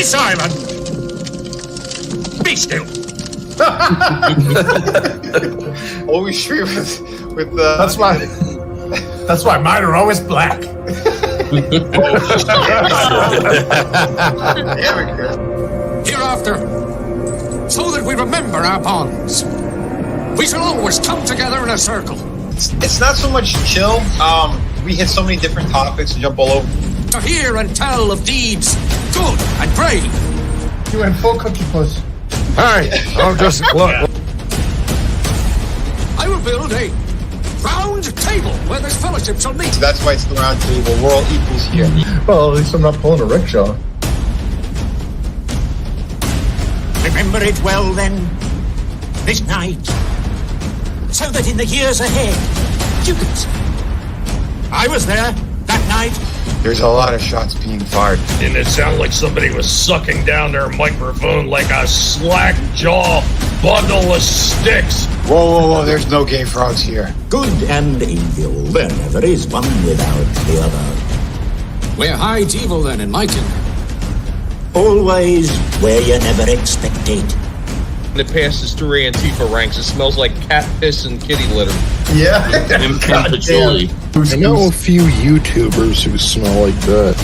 silent! Be still! Always straight with That's why mine are always black. Hereafter, so that we remember our bonds, we shall always come together in a circle. It's not so much chill. We hit so many different topics and jump all over. To hear and tell of deeds good and brave. You went full cookie puss. Hey, I'm just look. I will build a round table where this fellowship shall meet. So that's why it's the round table. We're all equals here. Well, at least I'm not pulling a rickshaw. Remember it well then, this night, so that in the years ahead, you can say, I was there that night. There's a lot of shots being fired. And it sounded like somebody was sucking down their microphone like a slack jaw bundle of sticks. Whoa, there's no gay frogs here. Good and evil, there never is one without the other. Where hides evil then in my kingdom? Always where you never expect it. It passes through Antifa ranks. It smells like cat piss and kitty litter. Yeah. And patchouli. I know a few YouTubers who smell like that.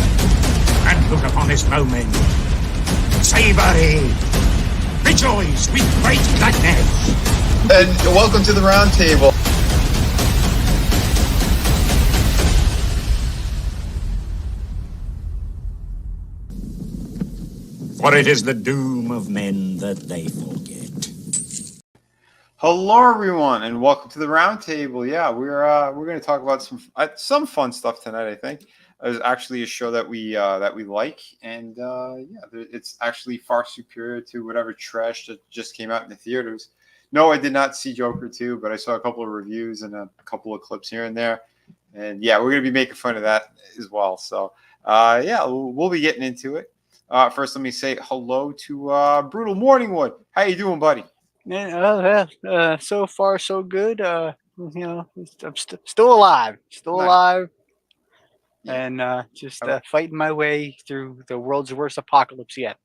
And look upon this moment. Savory. Rejoice with great gladness. And welcome to the round table. For it is the doom of men that they forget. Hello, everyone, and welcome to the round table. Yeah, we're going to talk about some fun stuff tonight. I think it's actually a show that we like, and it's actually far superior to whatever trash that just came out in the theaters. No, I did not see Joker 2, but I saw a couple of reviews and a couple of clips here and there, and yeah, we're going to be making fun of that as well. So we'll be getting into it. First, let me say hello to Brutal Morningwood. How you doing, buddy? So far so good. I'm still alive, Nice. alive, Yeah. and fighting my way through the world's worst apocalypse yet.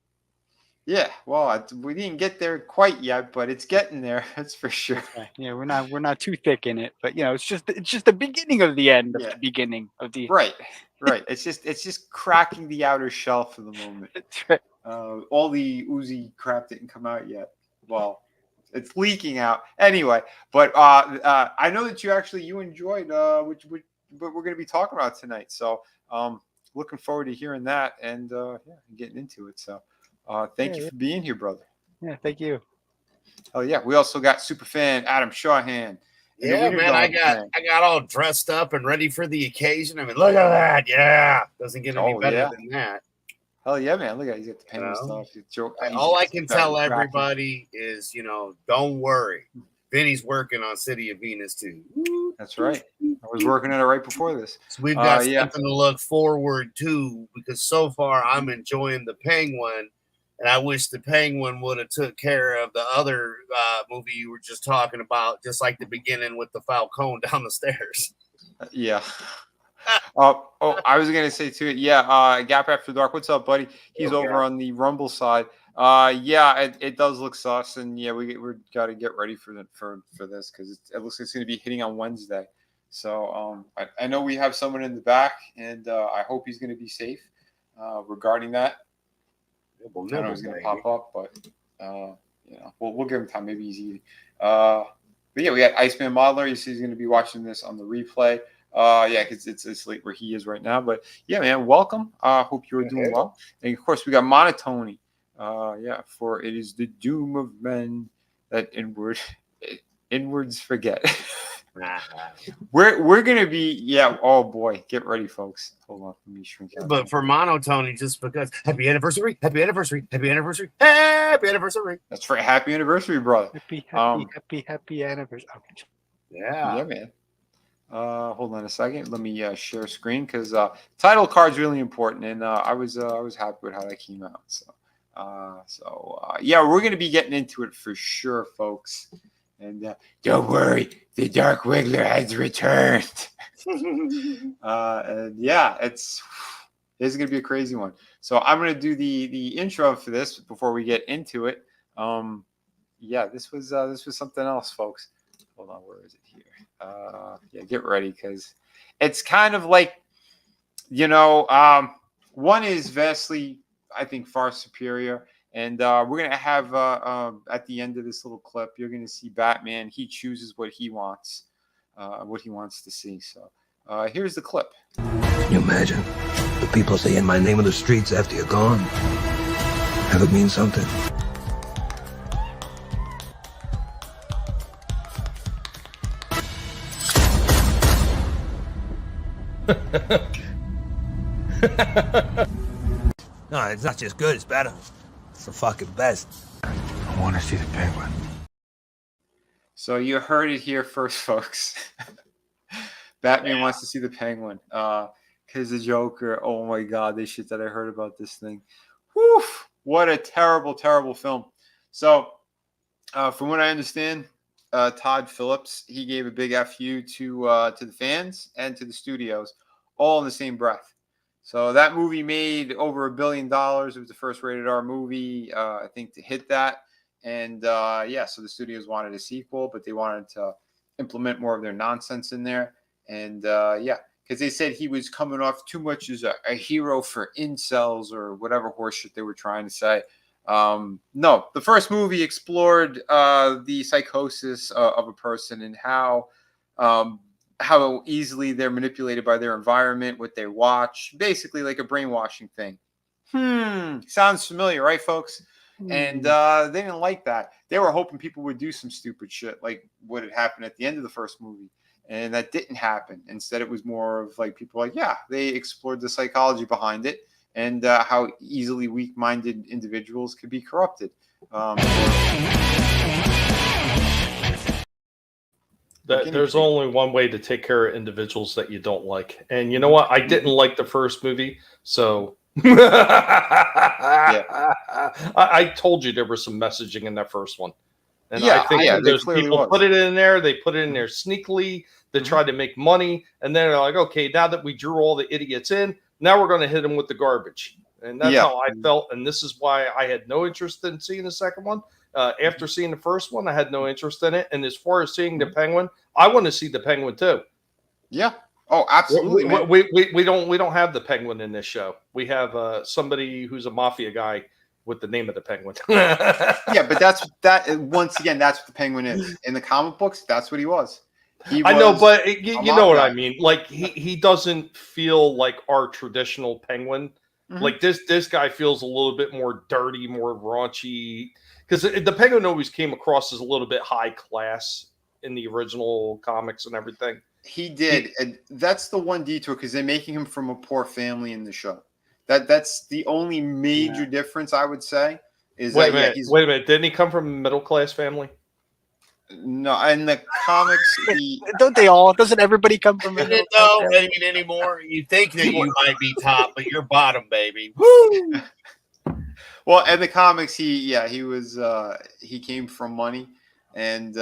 Yeah, well, we didn't get there quite yet, but it's getting there. That's for sure. Yeah, we're not too thick in it, but it's just the beginning of the end of Yeah. the beginning of the. Right. It's just cracking the outer shell for the moment. That's right. All the Uzi crap didn't come out yet. Well, it's leaking out anyway. But I know that you enjoyed what we're going to be talking about tonight. So looking forward to hearing that and getting into it. So thank you for being here, brother. Yeah, thank you. Oh yeah, we also got superfan Adam Shawhan. Yeah, man, I got all dressed up and ready for the occasion. I mean, look at that. Yeah. Doesn't get any better than that. Hell yeah, man. Look at he's got the pen and stuff. All I can tell everybody is, don't worry. Vinny's working on City of Venus too. That's right. I was working on it right before this. So we've got something to look forward to because so far I'm enjoying the Penguin. And I wish the Penguin would have took care of the other movie you were just talking about, just like the beginning with the Falcone down the stairs. Yeah. I was gonna say too. Yeah. Gap After Dark. What's up, buddy? He's over on the Rumble side. It does look sus, and we're got to get ready for this because it looks like it's gonna be hitting on Wednesday. So I know we have someone in the back, and I hope he's gonna be safe regarding that. I don't know he's going to pop up, but we'll give him time. Maybe he's eating. But yeah, we got Iceman Modeler. You see, he's going to be watching this on the replay. Because it's late where he is right now. But yeah, man, welcome. Hope you're doing well. And of course, we got Monotony. For it is the doom of men that inwards forget. We're gonna be oh boy, get ready, folks. Hold on, let me shrink out. But for Monotony, just because happy anniversry. That's right, happy anniversary, brother. Happy anniversary. Okay. Yeah, man. Hold on a second. Let me share screen because title card's really important, and I was happy with how that came out. So we're gonna be getting into it for sure, folks. And don't worry, the Dark Wiggler has returned. It's This is gonna be a crazy one. So I'm gonna do the intro for this before we get into it. Yeah, this was something else, folks. Hold on, where is it here? Yeah, get ready because it's kind of like, one is vastly, I think, far superior. And we're gonna have at the end of this little clip, you're gonna see Batman. He chooses what he wants to see. So here's the clip. Can you imagine the people saying my name on the streets after you're gone? Have it mean something? No, it's not just good, it's better. It's the fucking best. I want to see the Penguin. So you heard it here first, folks. Batman wants to see the Penguin. Because the Joker, oh my God, the shit that I heard about this thing. Whew, what a terrible, terrible film. So, from what I understand, Todd Phillips, he gave a big FU to the fans and to the studios, all in the same breath. So that movie made over $1 billion. It was the first rated R movie, I think, to hit that. And so the studios wanted a sequel, but they wanted to implement more of their nonsense in there. And because they said he was coming off too much as a hero for incels or whatever horseshit they were trying to say. No, the first movie explored the psychosis of a person and how easily they're manipulated by their environment, what they watch, basically like a brainwashing thing. Sounds familiar, right, folks? And they didn't like that. They were hoping people would do some stupid shit like what had happened at the end of the first movie. And that didn't happen. Instead, it was more of like people like, yeah, they explored the psychology behind it and how easily weak-minded individuals could be corrupted. There's only one way to take care of individuals that you don't like. And you know what? I didn't like the first movie, so I told you there was some messaging in that first one. And I think those people put it in there. They put it in there sneakily. They tried to make money. And then they're like, okay, now that we drew all the idiots in, now we're going to hit them with the garbage. And that's how I felt. And this is why I had no interest in seeing the second one. After seeing the first one, I had no interest in it. And as far as seeing the Penguin, I want to see the Penguin too. Yeah. Oh, absolutely. We don't have the Penguin in this show. We have somebody who's a mafia guy with the name of the Penguin. Yeah, but that's once again, that's what the Penguin is. In the comic books, that's what he was. I know, but you know what I mean. Like he doesn't feel like our traditional Penguin. Like this guy feels a little bit more dirty, more raunchy. Because the Penguin always came across as a little bit high class in the original comics and everything. He did, and that's the one detour because they're making him from a poor family in the show. That's the only major difference I would say. Wait a minute. Didn't he come from a middle class family? No, in the comics, don't they all? Doesn't everybody come from? No, I mean anymore. You think that you might be top, but you're bottom, baby. Woo! Well, in the comics, he came from money, and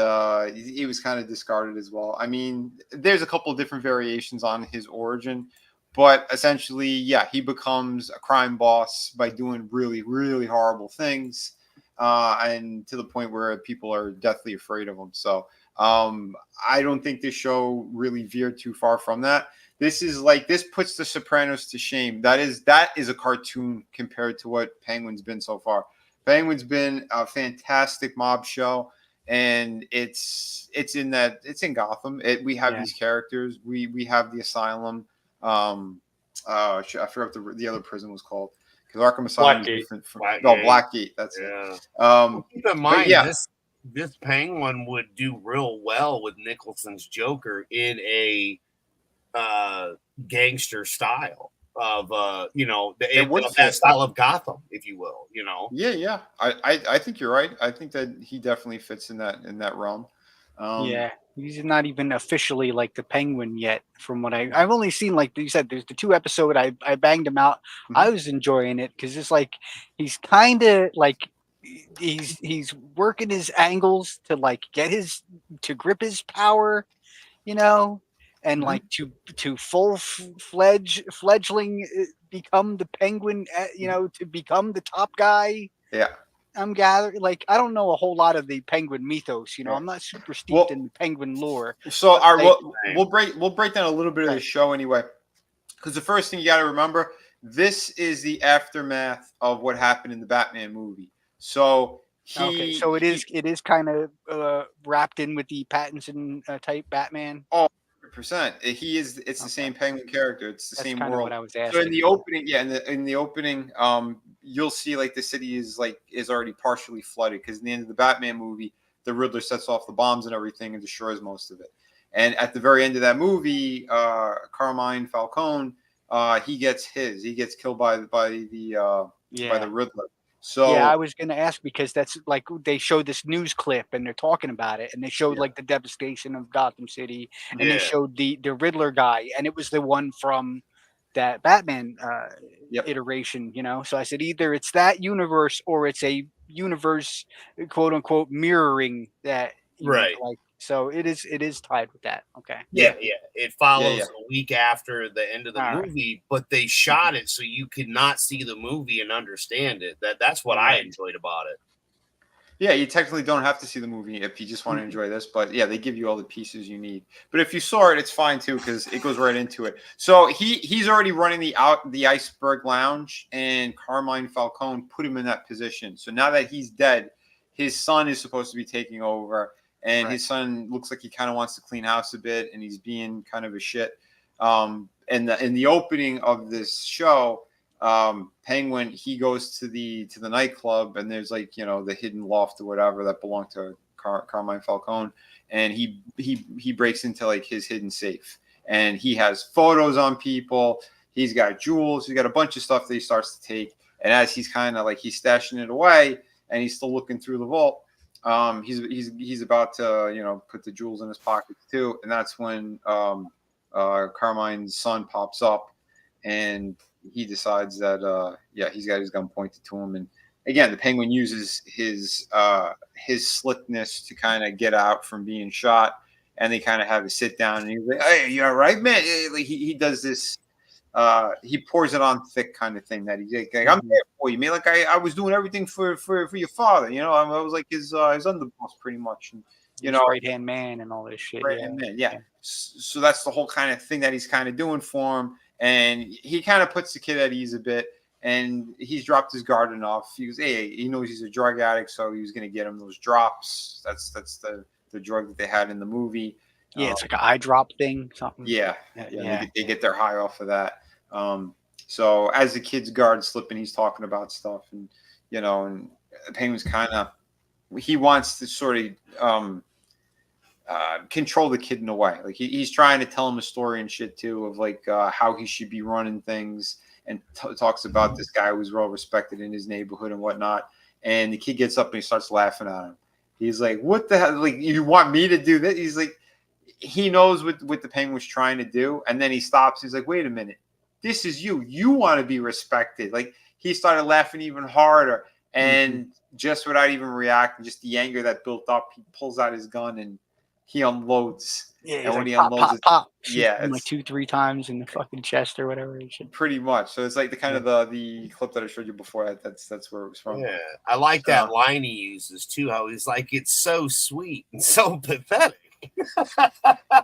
he was kind of discarded as well. I mean, there's a couple of different variations on his origin, but essentially, he becomes a crime boss by doing really, really horrible things. And to the point where people are deathly afraid of him. So I don't think this show really veered too far from that. This puts The Sopranos to shame. That is a cartoon compared to what Penguin's been so far. Penguin's been a fantastic mob show, and it's in Gotham. We have these characters. We have the asylum. I forgot what the other prison was called. Because Arkham Asylum is different from Blackgate. That's it. Keep in mind, this Penguin would do real well with Nicholson's Joker in a gangster style of that style of Gotham, if you will. Yeah. I think you're right. I think that he definitely fits in that realm. He's not even officially like the Penguin yet. From what I've only seen, like you said, there's the 2 episode. I banged him out. I was enjoying it because it's like he's kind of like he's working his angles to like get to grip his power, and like to fledgling become the Penguin, to become the top guy. Yeah. I'm gathering, like, I don't know a whole lot of the Penguin mythos. I'm not super steeped in the Penguin lore. So we'll break down a little bit of the show anyway, because the first thing you got to remember, this is the aftermath of what happened in the Batman movie. So so it is kind of wrapped in with the Pattinson type Batman. Oh, 100%. It's the same Penguin character. It's the same world. What I was asking. So in the opening, in the opening, you'll see like the city is already partially flooded, because in the end of the Batman movie, the Riddler sets off the bombs and everything and destroys most of it. And at the very end of that movie, Carmine Falcone, he gets killed by the Riddler. So I was going to ask, because that's like they showed this news clip and they're talking about it, and they showed like the devastation of Gotham City, and they showed the Riddler guy, and it was the one from that Batman iteration, So I said either it's that universe or it's a universe, quote unquote, mirroring that, right? Like, so it is tied with that. Okay. Yeah. It follows a week after the end of the movie, but they shot it so you could not see the movie and understand it. That's what I enjoyed about it. Yeah, you technically don't have to see the movie if you just want to enjoy this, but yeah, they give you all the pieces you need. But if you saw it, it's fine too, because it goes right into it. So he's already running the Iceberg Lounge, and Carmine Falcone put him in that position. So now that he's dead, his son is supposed to be taking over, and his son looks like he kind of wants to clean house a bit, and he's being kind of a shit. And in the opening of this show, Penguin, he goes to the nightclub, and there's like, the hidden loft or whatever that belonged to Carmine Falcone, and he breaks into like his hidden safe, and he has photos on people, he's got jewels, he's got a bunch of stuff that he starts to take, and as he's kind of like he's stashing it away and he's still looking through the vault, he's about to put the jewels in his pockets too, and that's when Carmine's son pops up, and he decides that he's got his gun pointed to him. And again, the Penguin uses his slickness to kind of get out from being shot, and they kind of have a sit down, and he's like, "Hey, you all right, man?" Like he does this, he pours it on thick kind of thing that he's like, "I'm there for you, man. Like I was doing everything for your father, I was like his underboss pretty much, and right hand man and all this shit. Right hand man, yeah. So that's the whole kind of thing that he's kind of doing for him. And he kind of puts the kid at ease a bit, and he's dropped his guard enough. He goes, hey, he knows he's a drug addict, so he was going to get him those drops. That's the drug that they had in the movie. Yeah, it's like an eye drop thing, something. Yeah. They get their high off of that. So as the kid's guard's slipping, he's talking about stuff, and and Penguin's kind of, he wants to sort of control the kid in a way. Like he's trying to tell him a story and shit too, of like how he should be running things, and talks about this guy who's well respected in his neighborhood and whatnot. And the kid gets up and he starts laughing at him. He's like, "What the hell? Like, you want me to do this?" He's like, he knows what the Penguin's trying to do, and then he stops. He's like, "Wait a minute, this is you. You want to be respected." Like he started laughing even harder, and just without even reacting, just the anger that built up, he pulls out his gun and he unloads. Yeah, and when like, he pop, unloads, pop. Yeah, like 2-3 times in the fucking chest or whatever. Pretty much. So it's like the kind of the clip that I showed you before. That's where it was from. Yeah, I like that line he uses too. How he's like, "It's so sweet and so pathetic."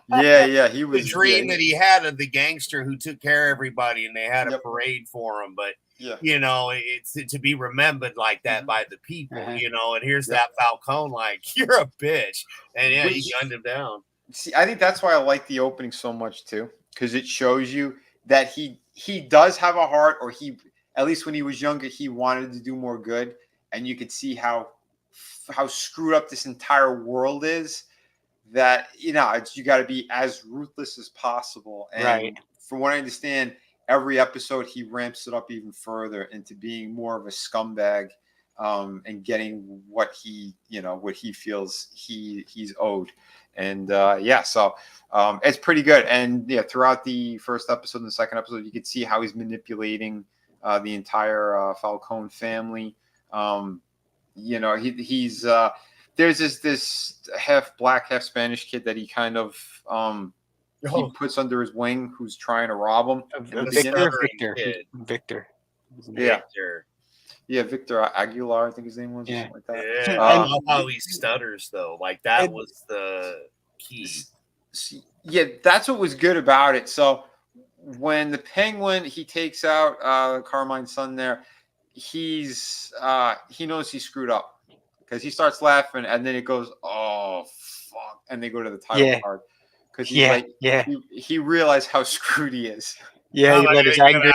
Yeah, he was the dream that he had of the gangster who took care of everybody, and they had a parade for him. But it's to be remembered like that by the people. And here's that Falcone, like, "You're a bitch," and he gunned him down. See, I think that's why I like the opening so much too, because it shows you that he does have a heart, or he, at least when he was younger, he wanted to do more good, and you could see how screwed up this entire world is. That you got to be as ruthless as possible. And from what I understand, every episode he ramps it up even further into being more of a scumbag, and getting what he feels he's owed. And so it's pretty good. And throughout the first episode and the second episode, you could see how he's manipulating the entire Falcone family. He's there's this half black, half Spanish kid that he kind of he puts under his wing, who's trying to rob him. Victor. Yeah. Yeah, Victor Aguilar, I think his name was, or something like that. Yeah, I love how he stutters though. Like that was the key. Yeah, that's what was good about it. So when the Penguin he takes out Carmine's son there, he knows he screwed up because he starts laughing and then it goes, oh fuck, and they go to the title card because he's he realized how screwed he is. Yeah, he let his anger.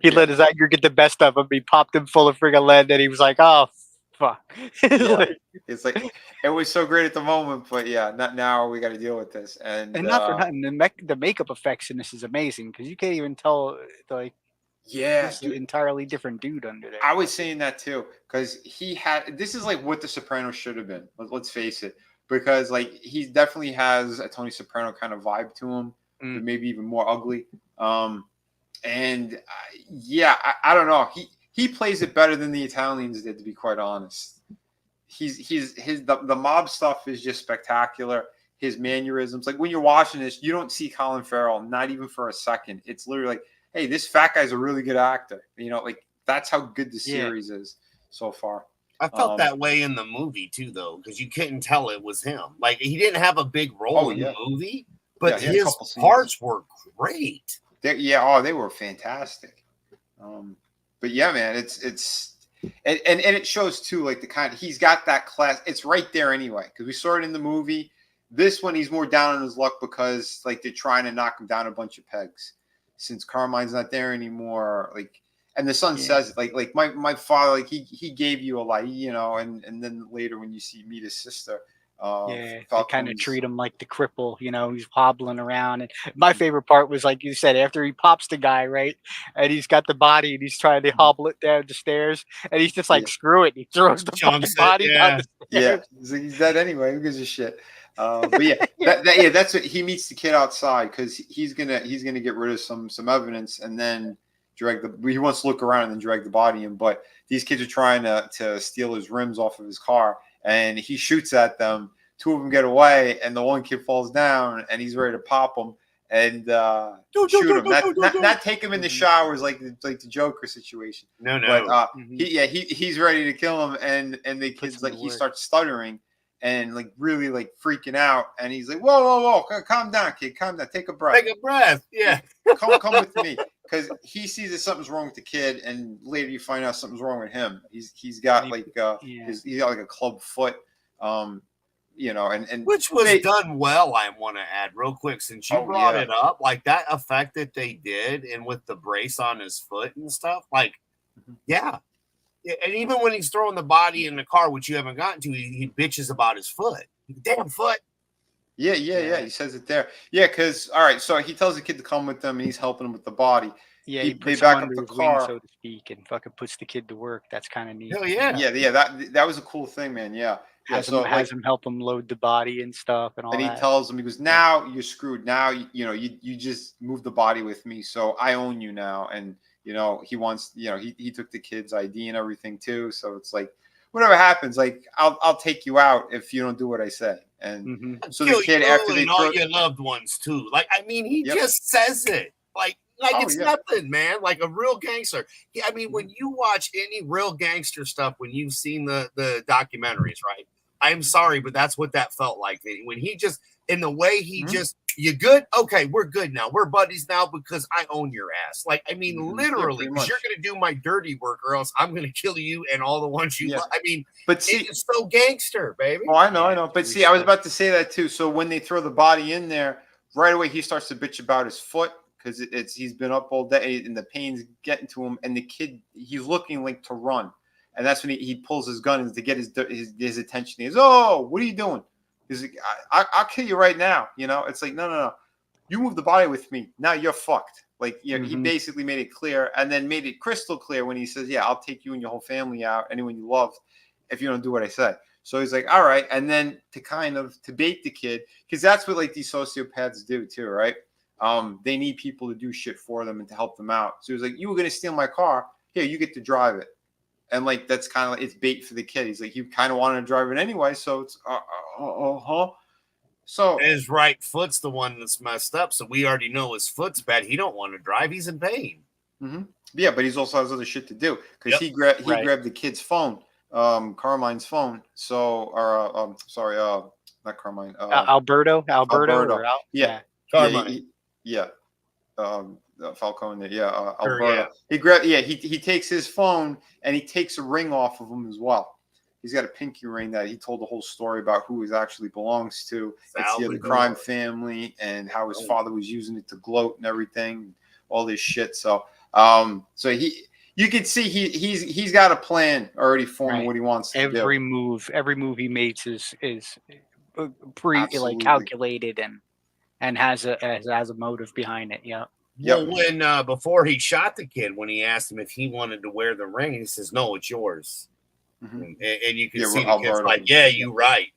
He let his anger get the best of him. He popped him full of friggin' lead, and he was like, "Oh, fuck!" It's like it was so great at the moment, but not now. We got to deal with this, and not for nothing. The makeup effects in this is amazing because you can't even tell this an entirely different dude under there. I was saying that too because this is like what The Sopranos should have been. Let's face it, because like he definitely has a Tony Soprano kind of vibe to him, but maybe even more ugly. And I don't know. He plays it better than the Italians did, to be quite honest. The mob stuff is just spectacular. His mannerisms, like when you're watching this, you don't see Colin Farrell, not even for a second. It's literally like, hey, this fat guy's a really good actor. Like that's how good the series is so far. I felt that way in the movie too, though, because you couldn't tell it was him. Like he didn't have a big role in the movie, but his parts were great. They were fantastic. But yeah, man, it's and it shows too, like the kind he's got that class. It's right there anyway because we saw it in the movie. This one, he's more down on his luck because like they're trying to knock him down a bunch of pegs since Carmine's not there anymore. Like, and the son says like my father, like he gave you a lot, and then later when you meet his sister. They kind of treat him like the cripple, he's hobbling around. And my favorite part was, like you said, after he pops the guy, right? And he's got the body and he's trying to hobble it down the stairs. And he's just like, screw it. He throws the fucking body down the stairs. Yeah, he's dead anyway. Who gives a shit? But that's what he meets the kid outside because he's gonna get rid of some evidence and then he wants to look around and then drag the body in. But these kids are trying to steal his rims off of his car. And he shoots at them. Two of them get away, and the one kid falls down, and he's ready to pop him and shoot him. Not take him in the showers like the Joker situation. No. But he's ready to kill him, and the kid's like he starts stuttering and like really like freaking out, and he's like, whoa, calm down, kid, calm down, take a breath. Yeah, come with me. Because he sees that something's wrong with the kid, and later you find out something's wrong with him. He's got like he's got like a club foot, and which was done well. I want to add real quick since you brought it up, like that effect that they did, and with the brace on his foot and stuff, like and even when he's throwing the body in the car, which you haven't gotten to, he bitches about his foot. Damn foot. Yeah. He says it there. Yeah, because all right, so he tells the kid to come with them, and he's helping him with the body. Yeah, he puts him under his wing, so to speak, and fucking puts the kid to work. That's kind of neat. Hell yeah. That was a cool thing, man. Yeah. Has him help him load the body and stuff and all that. And he tells him, he goes, now you're screwed. Now you just move the body with me, so I own you now. And he wants, he took the kid's ID and everything too. So it's like, whatever happens, like I'll take you out if you don't do what I say. And so the kid, after they all your loved ones too. Like, I mean, he just says it like it's nothing, man. Like a real gangster. Yeah, I mean, when you watch any real gangster stuff, when you've seen the documentaries, right? I'm sorry, but that's what that felt like. When he just, in the way he just, you good? Okay, we're good now. We're buddies now because I own your ass. Like, I mean, literally, because you're going to do my dirty work or else I'm going to kill you and all the ones you love. I mean, but see, it's so gangster, baby. Oh, I know. But see, I was about to say that too. So when they throw the body in there, right away, he starts to bitch about his foot because he's been up all day and the pain's getting to him. And the kid, he's looking like to run. And that's when he pulls his gun to get his attention. He goes, "Oh, what are you doing?" He's like, "I'll kill you right now." It's like, no. You move the body with me. Now you're fucked. Like, he basically made it clear and then made it crystal clear when he says, "Yeah, I'll take you and your whole family out, anyone you love, if you don't do what I say." So he's like, "All right." And then to bait the kid, because that's what like these sociopaths do too, right? They need people to do shit for them and to help them out. So he's like, "You were going to steal my car. Here, you get to drive it." And like that's kind of it's bait for the kid. He's like, you kind of wanted to drive it anyway, so it's So his right foot's the one that's messed up. So we already know his foot's bad. He don't want to drive. He's in pain. Mm-hmm. Yeah, but he's also has other shit to do because he grabbed the kid's phone, Carmine's phone. So, or not Carmine, Alberto. Yeah, Carmine. Falcone. Yeah, Alberto. Yeah. He takes his phone and he takes a ring off of him as well. He's got a pinky ring that he told the whole story about who it actually belongs to. It's the other crime family and how his father was using it to gloat and everything, all this shit. So, you can see he's got a plan already formed what he wants to do. Every move he makes is calculated and has a motive behind it. Yeah. Well, when before he shot the kid, when he asked him if he wanted to wear the ring, he says, "No, it's yours." Mm-hmm. And you can see the kid's like, "Yeah, you're right,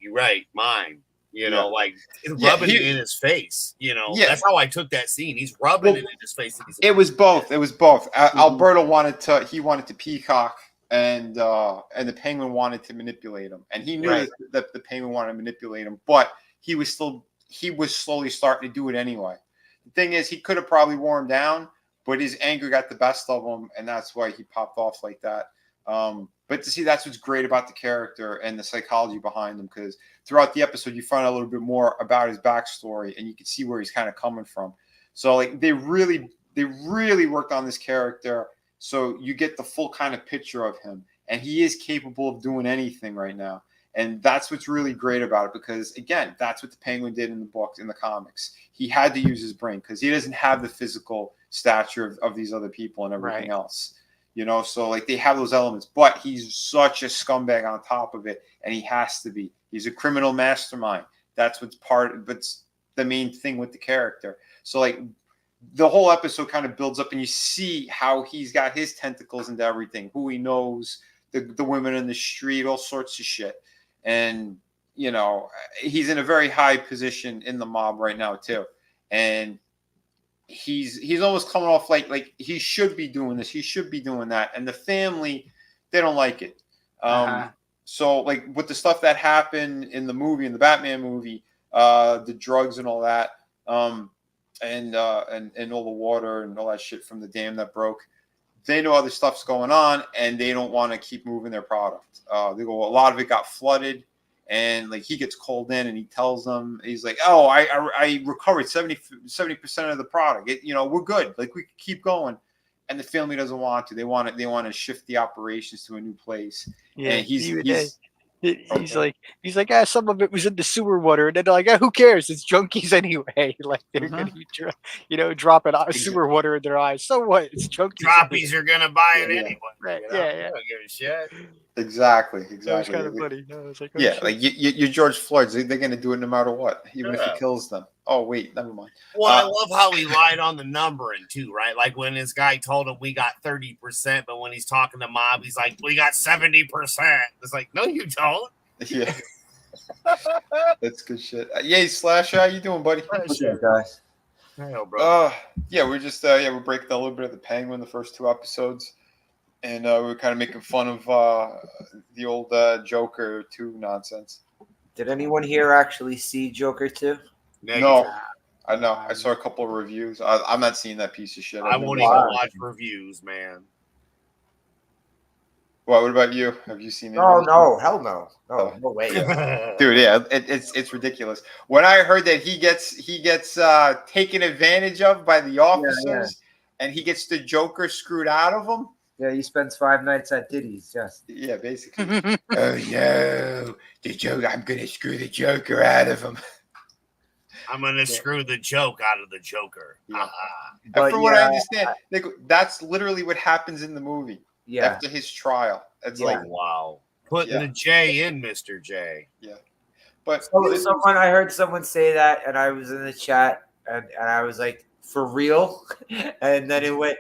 mine." Like rubbing it in his face. That's how I took that scene. He's rubbing it in his face. It was both. Mm-hmm. Alberto wanted to peacock, and the Penguin wanted to manipulate him, and he knew that the Penguin wanted to manipulate him, but he was slowly starting to do it anyway. The thing is, he could have probably wore him down, but his anger got the best of him, and that's why he popped off like that. But to see, that's what's great about the character and the psychology behind him, because throughout the episode, you find out a little bit more about his backstory, and you can see where he's kind of coming from. So, like, they really worked on this character, so you get the full kind of picture of him, and he is capable of doing anything right now. And that's what's really great about it, because, again, that's what the Penguin did in the books, in the comics. He had to use his brain because he doesn't have the physical stature of these other people and everything else. So like they have those elements, but he's such a scumbag on top of it, and he has to be. He's a criminal mastermind. That's but the main thing with the character. So like the whole episode kind of builds up, and you see how he's got his tentacles into everything, who he knows, the women in the street, all sorts of shit. And, he's in a very high position in the mob right now too. And he's almost coming off like he should be doing this, he should be doing that, and the family, they don't like it. So like with the stuff that happened in the the Batman movie, the drugs and all that, and all the water and all that shit from the dam that broke, they know other stuff's going on, and they don't want to keep moving their product. A lot of it got flooded. And like he gets called in, and he tells them, he's like, "Oh, I recovered 70% of the product. We're good. Like we can keep going." And the family doesn't want to. They want to shift the operations to a new place. Yeah, and he's like, some of it was in the sewer water, and then they're like, who cares? It's junkies anyway. Like they're gonna be, dropping sewer water in their eyes. So what? It's junkies. Droppies are gonna buy it anyway. Right? I don't give a shit. Exactly. That was kind of funny. I was like, like you George Floyd's. They're gonna do it no matter what, even if it kills them. Oh wait, never mind. Well, I love how he lied on the numbering too, right? Like when this guy told him we got 30%, but when he's talking to mob, he's like, we got 70%. It's like, no, you don't. Yeah. That's good shit. Yay, Slash, how you doing, buddy? What's up, guys? Hell, bro. We're just we're breaking a little bit of the Penguin, the first 2 episodes. And we're kind of making fun of the old Joker 2 nonsense. Did anyone here actually see Joker 2? No. I know. I saw a couple of reviews. I'm not seeing that piece of shit. I won't even watch reviews, man. What about you? Have you seen it? No, hell no. No way. Dude, yeah, it's ridiculous. When I heard that he gets taken advantage of by the officers, and he gets the Joker screwed out of him. Yeah, he spends 5 nights at Diddy's, yes. Yeah, basically. Oh no, the Joker! I'm gonna screw the Joker out of him. I'm gonna screw the joke out of the Joker. Yeah. But from what I understand, that's literally what happens in the movie. Yeah. After his trial, it's like wow, putting the J in Mr. J. Yeah. But I heard someone say that, and I was in the chat, and I was like, for real? And then it went.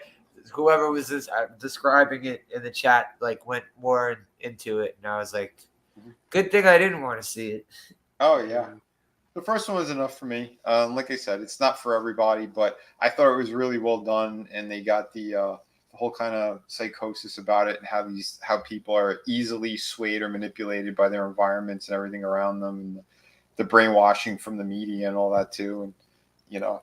Whoever was describing it in the chat went more into it, and I was like, good thing I didn't want to see it. Oh yeah, the first one was enough for me. Like I said, it's not for everybody, but I thought it was really well done, and they got the whole kind of psychosis about it, and how people are easily swayed or manipulated by their environments and everything around them, the brainwashing from the media and all that too. And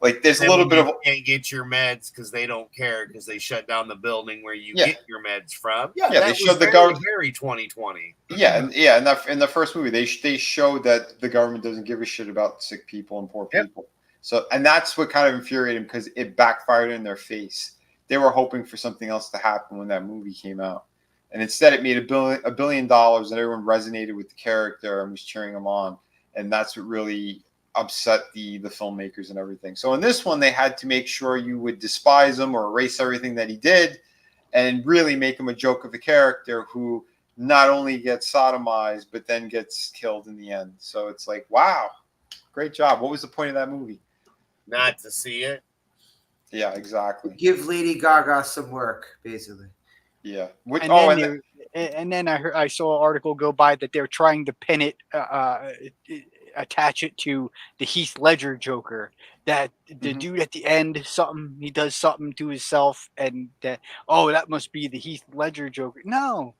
like there's a Then little when bit of you can't get your meds because they don't care because they shut down the building where you Yeah. get your meds from. Yeah, Yeah, that they was showed the very, government- very 2020. in the first movie they showed that the government doesn't give a shit about sick people and poor Yep. people. So, and that's what kind of infuriated them because it backfired in their face. They were hoping for something else to happen when that movie came out, and instead it made $1 billion, and everyone resonated with the character and was cheering him on, and that's what really upset the filmmakers and everything. So in this one, they had to make sure you would despise him or erase everything that he did, and really make him a joke of a character who not only gets sodomized but then gets killed in the end. So it's like, wow, great job. What was the point of that movie? Not to see it. Yeah, exactly. Give Lady Gaga some work, basically. Yeah. And then I saw an article go by that they're trying to pin it, attach it to the Heath Ledger Joker. That the dude at the end, he does something to himself, and that must be the Heath Ledger Joker. No,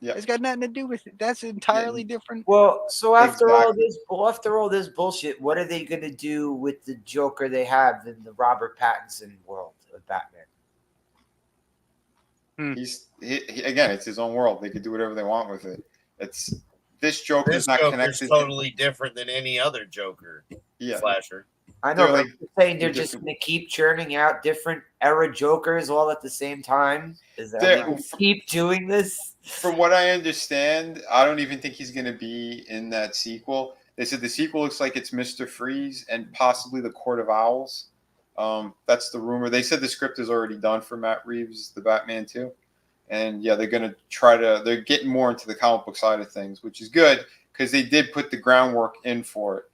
it's got nothing to do with it. That's entirely different. Well, so after all this bullshit, what are they going to do with the Joker they have in the Robert Pattinson world of Batman? Again, it's his own world. They could do whatever they want with it. This Joker's not connected. Totally different than any other Joker. Yeah, slasher. I know. Like, saying they're just going to keep churning out different era Jokers all at the same time. Is that keep doing this? From what I understand, I don't even think he's going to be in that sequel. They said the sequel looks like it's Mr. Freeze and possibly the Court of Owls. That's the rumor. They said the script is already done for Matt Reeves, the Batman 2. And yeah, they're going to they're getting more into the comic book side of things, which is good because they did put the groundwork in for it.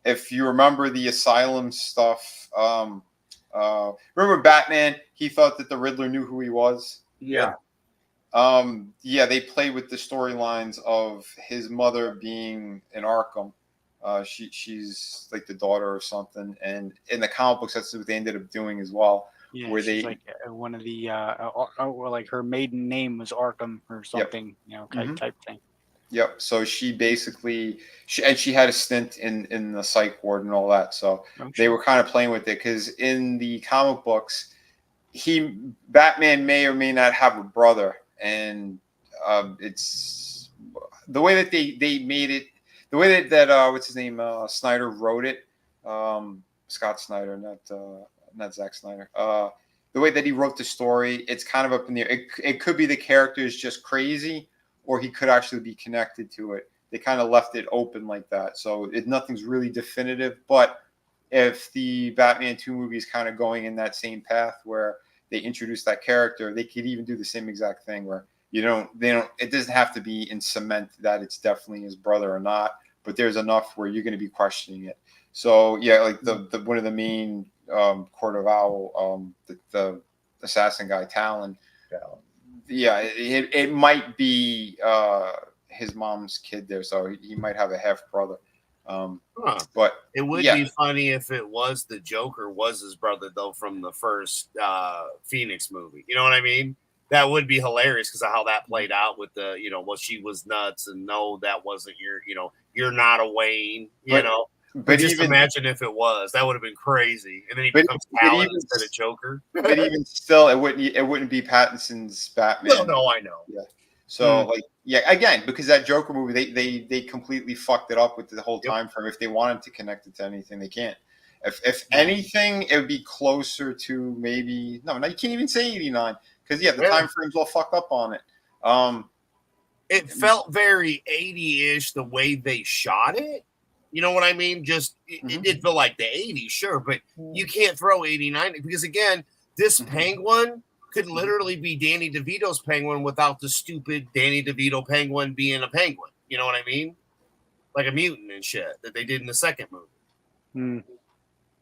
If you remember the Asylum stuff, remember Batman, he thought that the Riddler knew who he was. Yeah. They played with the storylines of his mother being in Arkham. She's like the daughter or something, and in the comic books, that's what they ended up doing as well. Yeah, where she's like one of the like her maiden name was Arkham or something, type thing. Yep. So she basically she had a stint in the psych ward and all that. So they were kind of playing with it because in the comic books, Batman may or may not have a brother, and it's the way that they made it. The way that what's his name Snyder wrote it, Scott Snyder, not Zack Snyder. The way that he wrote the story, it's kind of up in the air. It could be the character is just crazy, or he could actually be connected to it. They kind of left it open like that, so nothing's really definitive. But if the Batman 2 movie is kind of going in that same path where they introduce that character, they could even do the same exact thing where it doesn't have to be in cement that it's definitely his brother or not, but there's enough where you're going to be questioning it. So yeah, like the one of the main Court of Owl, the assassin guy, Talon. Yeah, it might be his mom's kid there, so he might have a half brother. But it would be funny if it was the Joker was his brother though from the first Phoenix movie. You know what I mean? That would be hilarious because of how that played out with the, she was nuts and no, that wasn't you're not a Wayne, But just imagine if it was, that would have been crazy. And then he becomes Talon instead of Joker. But even still, it wouldn't be Pattinson's Batman. No, I know. Yeah. So again, because that Joker movie, they completely fucked it up with the whole time frame. If they wanted to connect it to anything, they can't. If anything, it would be closer to maybe no, you can't even say 89 because the time frame's all fucked up on it. It felt very 80-ish the way they shot it. You know what I mean? Just it did feel like the 80s, sure, but you can't throw 89 because again, this Penguin could literally be Danny DeVito's Penguin without the stupid Danny DeVito Penguin being a penguin. You know what I mean? Like a mutant and shit that they did in the second movie.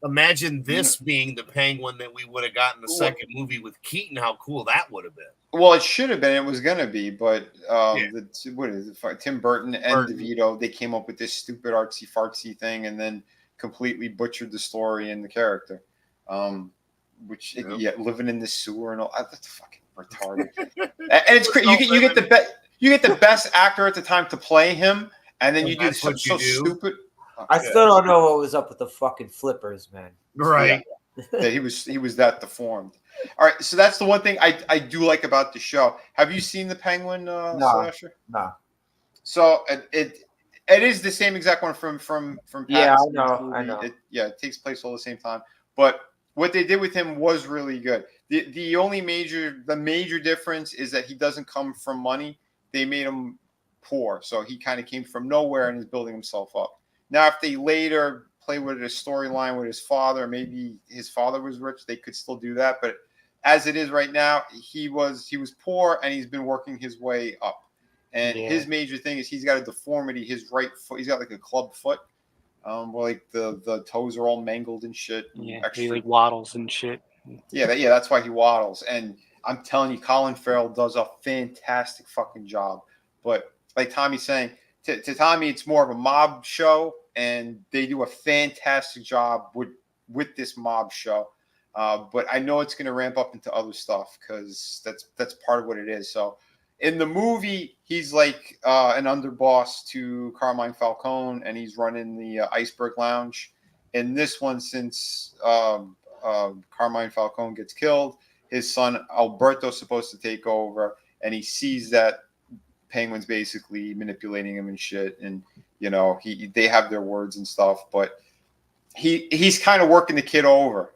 Imagine this being the Penguin that we would have gotten the second movie with Keaton. How cool that would have been. Well, it should have been. It was going to be, but what is it? Tim Burton and DeVito, they came up with this stupid artsy fartsy thing and then completely butchered the story and the character. Living in the sewer and all that's fucking retarded. And it's crazy. You get the best actor at the time to play him, and then you do something so stupid. I still don't know what was up with the fucking flippers, man. Right. That he was that deformed. All right, so that's the one thing I do like about the show. Have you seen the Penguin, No. Slasher? No. So it is the same exact one from Yeah, Pattinson's I movie. know. It takes place all the same time. But what they did with him was really good. The only major difference is that he doesn't come from money. They made him poor, so he kind of came from nowhere and is building himself up. Now, if they later play with a storyline with his father, maybe his father was rich, they could still do that. But as it is right now, he was poor and he's been working his way up. And his major thing is he's got a deformity. His right foot, he's got like a club foot, where like the toes are all mangled and shit. Yeah, extra. he like waddles and shit. Yeah, that's why he waddles. And I'm telling you, Colin Farrell does a fantastic fucking job. But like Tommy's saying, to Tommy, it's more of a mob show, and they do a fantastic job with this mob show. But I know it's going to ramp up into other stuff because that's part of what it is. So in the movie, he's like an underboss to Carmine Falcone, and he's running the Iceberg Lounge. In this one, since Carmine Falcone gets killed, his son Alberto's supposed to take over, and he sees that Penguin's basically manipulating him and shit, and they have their words and stuff, but he's kind of working the kid over,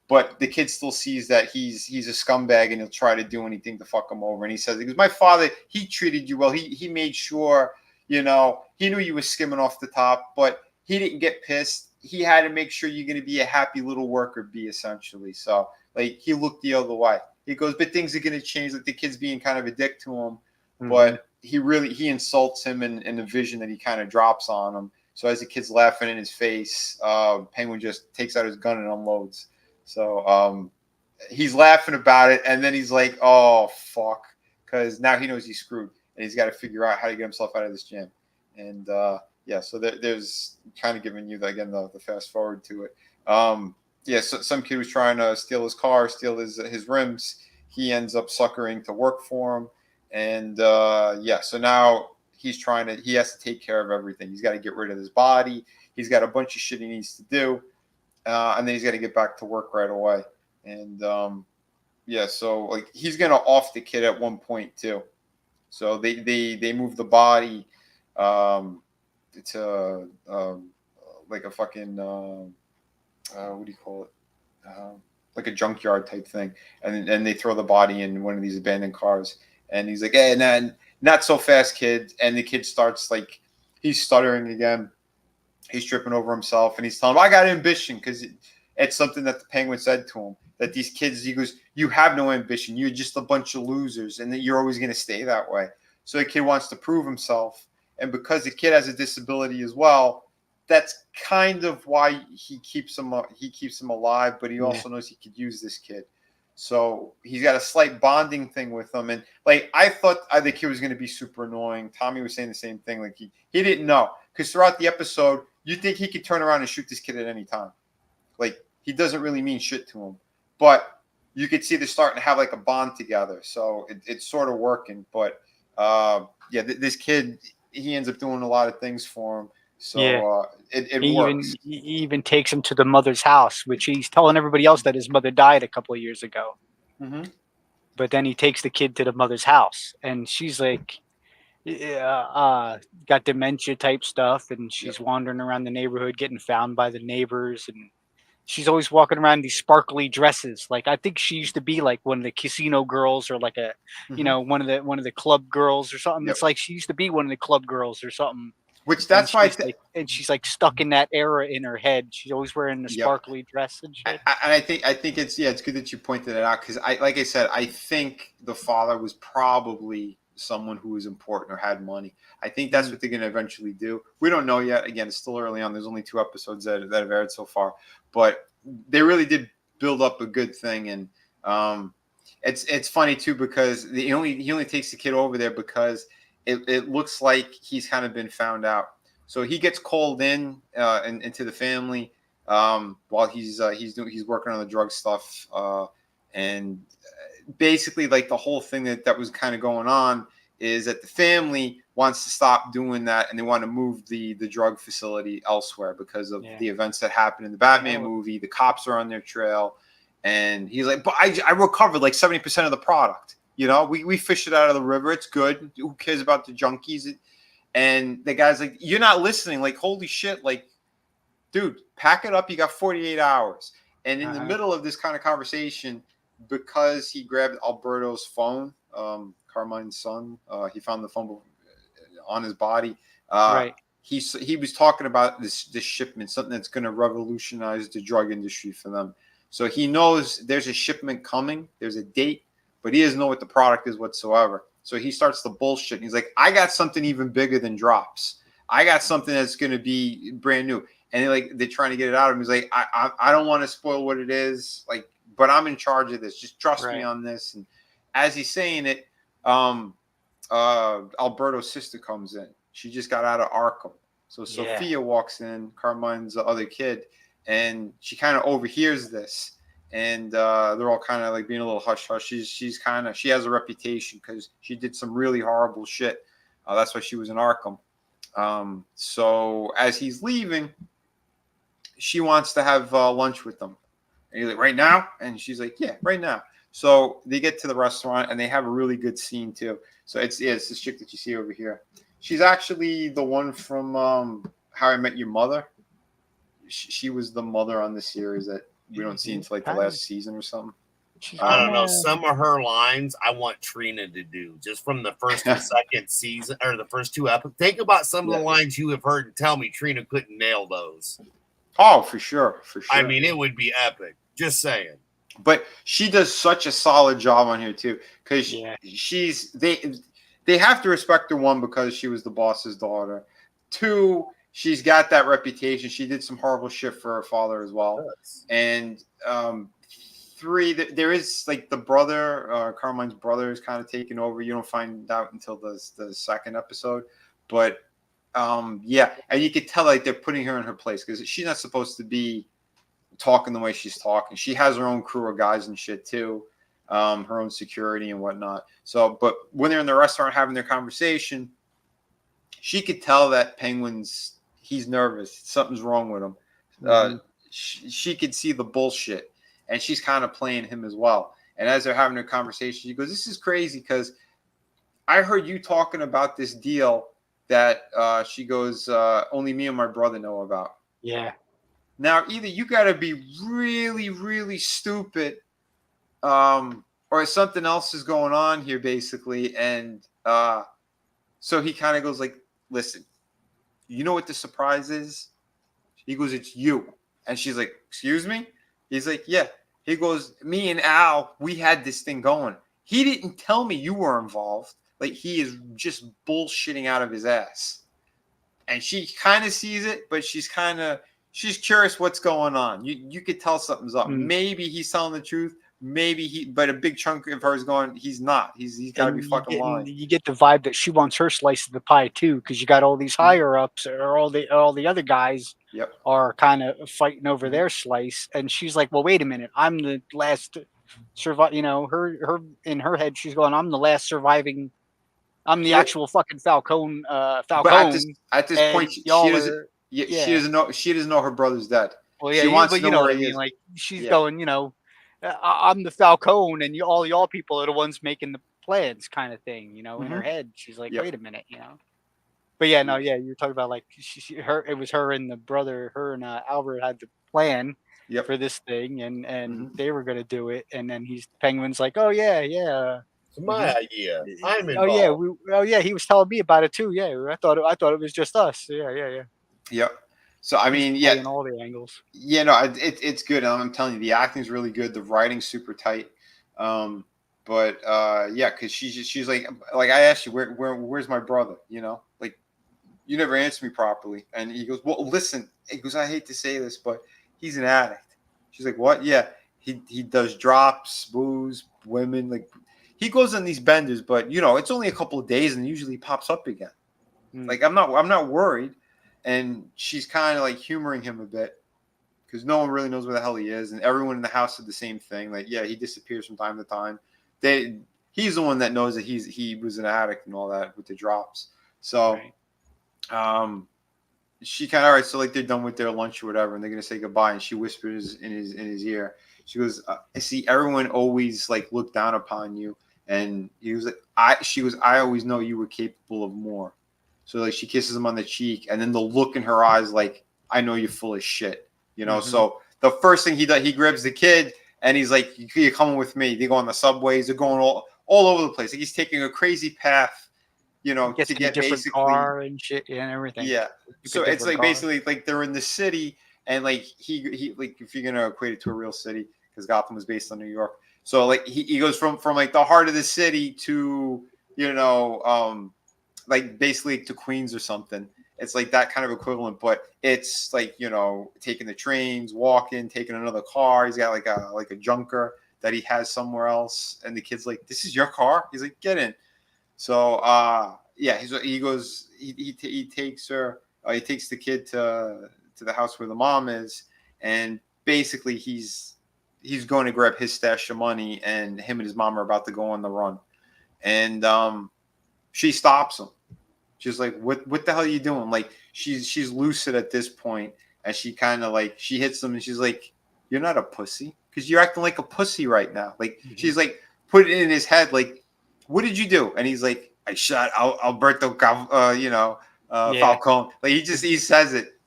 but the kid still sees that he's a scumbag and he'll try to do anything to fuck him over. And he says, because my father, he treated you well. He made sure, he knew you were skimming off the top, but he didn't get pissed. He had to make sure you're going to be a happy little worker bee, essentially. So like he looked the other way. He goes, but things are going to change. Like the kid's being kind of a dick to him, but he insults him in the vision that he kind of drops on him. So as the kid's laughing in his face, Penguin just takes out his gun and unloads. So he's laughing about it, and then he's like, "Oh fuck," because now he knows he's screwed, and he's got to figure out how to get himself out of this jam. And so there's kind of giving you the fast forward to it. So some kid was trying to steal his car, steal his rims. He ends up suckering to work for him, and so now he has to take care of everything. He's got to get rid of his body. He's got a bunch of shit he needs to do. And then he's got to get back to work right away. And so like he's gonna off the kid at one point too. So they move the body to like a fucking what do you call it? Like a junkyard type thing. And they throw the body in one of these abandoned cars. And he's like, "Hey, nah, not so fast, kid." And the kid starts like he's stuttering again. He's tripping over himself, and he's telling him, "I got ambition," because it's something that the Penguin said to him, that these kids, he goes, "You have no ambition. You're just a bunch of losers, and that you're always going to stay that way." So the kid wants to prove himself, and because the kid has a disability as well, that's kind of why he keeps him alive, but he also knows he could use this kid. So he's got a slight bonding thing with him. And like I thought the kid was going to be super annoying. Tommy was saying the same thing. Like he didn't know, because throughout the episode, you think he could turn around and shoot this kid at any time. Like he doesn't really mean shit to him, but you could see they're starting to have like a bond together. So it's sort of working. But this kid, he ends up doing a lot of things for him. So it works. He even takes him to the mother's house, which he's telling everybody else that his mother died a couple of years ago. Mm-hmm. But then he takes the kid to the mother's house, and she's like, got dementia type stuff, and she's wandering around the neighborhood getting found by the neighbors, and she's always walking around in these sparkly dresses. Like I think she used to be like one of the casino girls, or like one of the club girls or something. It's like she used to be one of the club girls or something. Which that's why she's like stuck in that era in her head. She's always wearing the sparkly dress and shit. I think it's good that you pointed it out, because I think the father was probably someone who was important or had money. I think that's what they're going to eventually do. We don't know yet. Again, it's still early on. There's only 2 episodes that have aired so far, but they really did build up a good thing. And it's funny too, because he only takes the kid over there because it looks like he's kind of been found out. So he gets called in into the family while he's working on the drug stuff, and basically like the whole thing that was kind of going on is that the family wants to stop doing that, and they want to move the drug facility elsewhere because of the events that happened in the Batman movie. The cops are on their trail, and he's like, but I recovered like 70% of the product. You know, we fish it out of the river. It's good. Who cares about the junkies? And the guy's like, you're not listening. Like, holy shit. Like, dude, pack it up. You got 48 hours. And in the middle of this kind of conversation, because he grabbed Alberto's phone, Carmine's son, he found the phone on his body. He was talking about this shipment, something that's going to revolutionize the drug industry for them. So he knows there's a shipment coming. There's a date, but he doesn't know what the product is whatsoever. So he starts the bullshit. He's like, I got something even bigger than drops. I got something that's going to be brand new. And they're trying to get it out of him. He's like, I don't want to spoil what it is. Like, but I'm in charge of this. Just trust me on this. And as he's saying it, Alberto's sister comes in. She just got out of Arkham. So Sophia walks in, Carmine's the other kid, and she kind of overhears this. And they're all kind of like being a little hush-hush. She has a reputation because she did some really horrible shit. That's why she was in Arkham. So as he's leaving, she wants to have lunch with them. And he's like, right now? And she's like, yeah, right now. So they get to the restaurant, and they have a really good scene, too. So it's this chick that you see over here. She's actually the one from How I Met Your Mother. She was the mother on the series that we don't see until like the last season or something. I don't know. Some of her lines I want Trina to do just from the first and second season or the first two episodes. Think about some of the lines you have heard and tell me Trina couldn't nail those. Oh, for sure. I mean, it would be epic. Just saying. But she does such a solid job on here too, because they have to respect her, one, because she was the boss's daughter. Two, she's got that reputation. She did some horrible shit for her father as well. And three, there is like the brother, Carmine's brother is kind of taking over. You don't find out until the second episode. But and you could tell like they're putting her in her place because she's not supposed to be talking the way she's talking. She has her own crew of guys and shit too, her own security and whatnot. So, but when they're in the restaurant having their conversation, she could tell that he's nervous. Something's wrong with him. She could see the bullshit, and she's kind of playing him as well. And as they're having their conversation, she goes, "This is crazy because I heard you talking about this deal that she goes, only me and my brother know about." Yeah. Now, either you got to be really, really stupid, or something else is going on here, basically. And so he kind of goes like, "Listen, you know what the surprise is?" He goes, "It's you." And she's like, "Excuse me?" He's like, "Yeah." He goes, "Me and Al, we had this thing going. He didn't tell me you were involved. Like, he is just bullshitting out of his ass." And she kind of sees it, but she's curious what's going on. You could tell something's up. Maybe he's telling the truth. But a big chunk of her is going, he's not. He's got to be fucking lying. You get the vibe that she wants her slice of the pie too, because you got all these higher ups or all the other guys are kind of fighting over their slice, and she's like, "Well, wait a minute, I'm the last survive." You know, her in her head, she's going, "I'm the last surviving. I'm the actual fucking Falcone." But at this point, she doesn't know her brother's dead. Well, yeah, she wants but to you know know where what I he mean. is. Like she's going, you know, I'm the Falcone, and all y'all people are the ones making the plans, kind of thing. You know, in her head, she's like, "Wait a minute," you know. But yeah, no, yeah, you're talking about like it was her and the brother, her and Albert had the plan for this thing, and they were gonna do it, and then Penguin's like, "Oh yeah, it's my idea. I'm involved." He was telling me about it too. Yeah, I thought it was just us. Yeah. Yep. So I mean, in all the angles. Yeah, no, it's good. I'm telling you, the acting's really good. The writing's super tight. But because she's like I asked you, where's my brother? You know, like you never answered me properly. And he goes, "Well, listen." He goes, "I hate to say this, but he's an addict." She's like, "What?" "Yeah, he does drops, booze, women. Like he goes on these benders, but you know, it's only a couple of days, and usually pops up again. Like I'm not worried." And she's kind of like humoring him a bit because no one really knows where the hell he is, and everyone in the house said the same thing. Like, yeah, he disappears from time to time. he's the one that knows that he was an addict and all that with the drops. So, she kind of, all right, so like they're done with their lunch or whatever, and they're gonna say goodbye, and she whispers in his ear. She goes, "I see everyone always like look down upon you," and he was like, I always know you were capable of more." So like she kisses him on the cheek, and then the look in her eyes, like, "I know you're full of shit," you know. So the first thing he does, he grabs the kid, and he's like, "You're coming with me." They go on the subways. They're going all over the place. Like he's taking a crazy path, you know, to get basically car and shit and everything. Yeah. So it's like basically like they're in the city, and like he like, if you're gonna equate it to a real city, because Gotham was based on New York. So like he goes from like the heart of the city to, you know, like basically to Queens or something. It's like that kind of equivalent, but it's like, you know, taking the trains, walking, taking another car. He's got like a junker that he has somewhere else, and the kid's like, "This is your car?" He's like, "Get in." So yeah, he goes, he takes her, he takes the kid to the house where the mom is, and basically he's going to grab his stash of money, and him and his mom are about to go on the run, and she stops him. She's like, what the hell are you doing? Like she's lucid at this point, and she kind of like, she hits him, and she's like, "You're not a pussy, because you're acting like a pussy right now." Like she's like, put it in his head, like, "What did you do?" And he's like, "I shot Alberto, Falcone." Like he says it.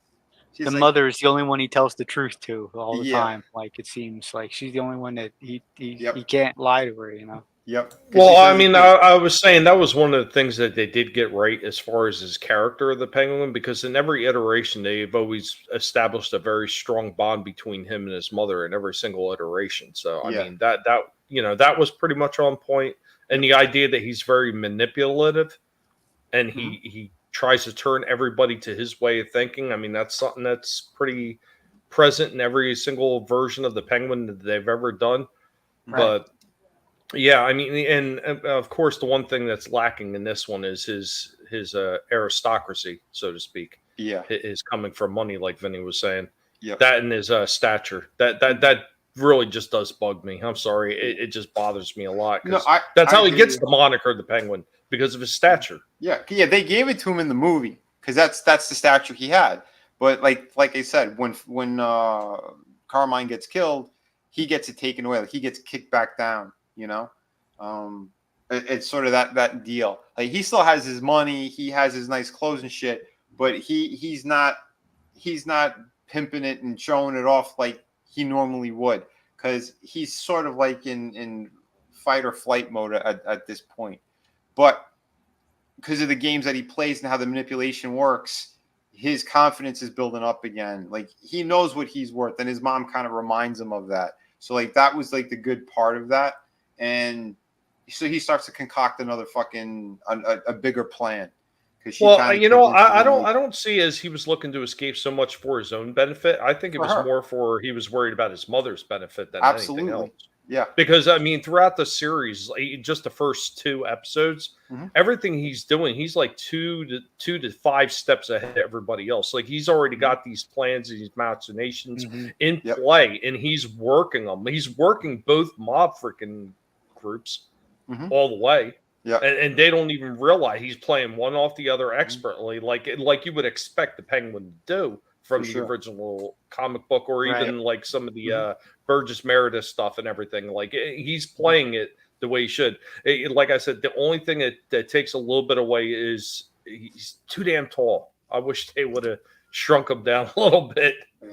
She's the mother is the only one he tells the truth to all the time. Like it seems like she's the only one that he can't lie to her, you know. Yep. Well, I mean, I was saying that was one of the things that they did get right as far as his character of the Penguin, because in every iteration they've always established a very strong bond between him and his mother in every single iteration. So I mean that you know, that was pretty much on point. And the idea that he's very manipulative and he tries to turn everybody to his way of thinking. I mean, that's something that's pretty present in every single version of the Penguin that they've ever done. Right. But yeah, I mean, and of course, the one thing that's lacking in this one is his aristocracy, so to speak. Yeah, is coming from money, like Vinny was saying. Yeah, that and his stature. That really just does bug me. I'm sorry, it just bothers me a lot. No, that's how he gets the moniker the Penguin, because of his stature. Yeah, they gave it to him in the movie because that's the stature he had. But like I said, when Carmine gets killed, he gets it taken away. Like he gets kicked back down. You know, it's sort of that deal. Like he still has his money, he has his nice clothes and shit, but he's not pimping it and showing it off like he normally would, because he's sort of like in fight or flight mode at this point. But because of the games that he plays and how the manipulation works, his confidence is building up again. Like he knows what he's worth, and his mom kind of reminds him of that. So like that was like the good part of that. And so he starts to concoct another fucking a bigger plan. Well, you know, I don't see as he was looking to escape so much for his own benefit. I think it was more for he was worried about his mother's benefit than anything else. Yeah, because I mean, throughout the series, just the first 2 episodes, everything he's doing, he's like 2 to 5 steps ahead of everybody else. Like he's already got these plans and these machinations in play, and he's working them. He's working both mob freaking groups all the way. Yeah, and they don't even realize he's playing one off the other expertly, like you would expect the Penguin to do from the original comic book, or even like some of the Burgess Meredith stuff and everything. Like he's playing it the way he should. Like I said, the only thing that takes a little bit away is he's too damn tall. I wish they would have shrunk him down a little bit. Yeah.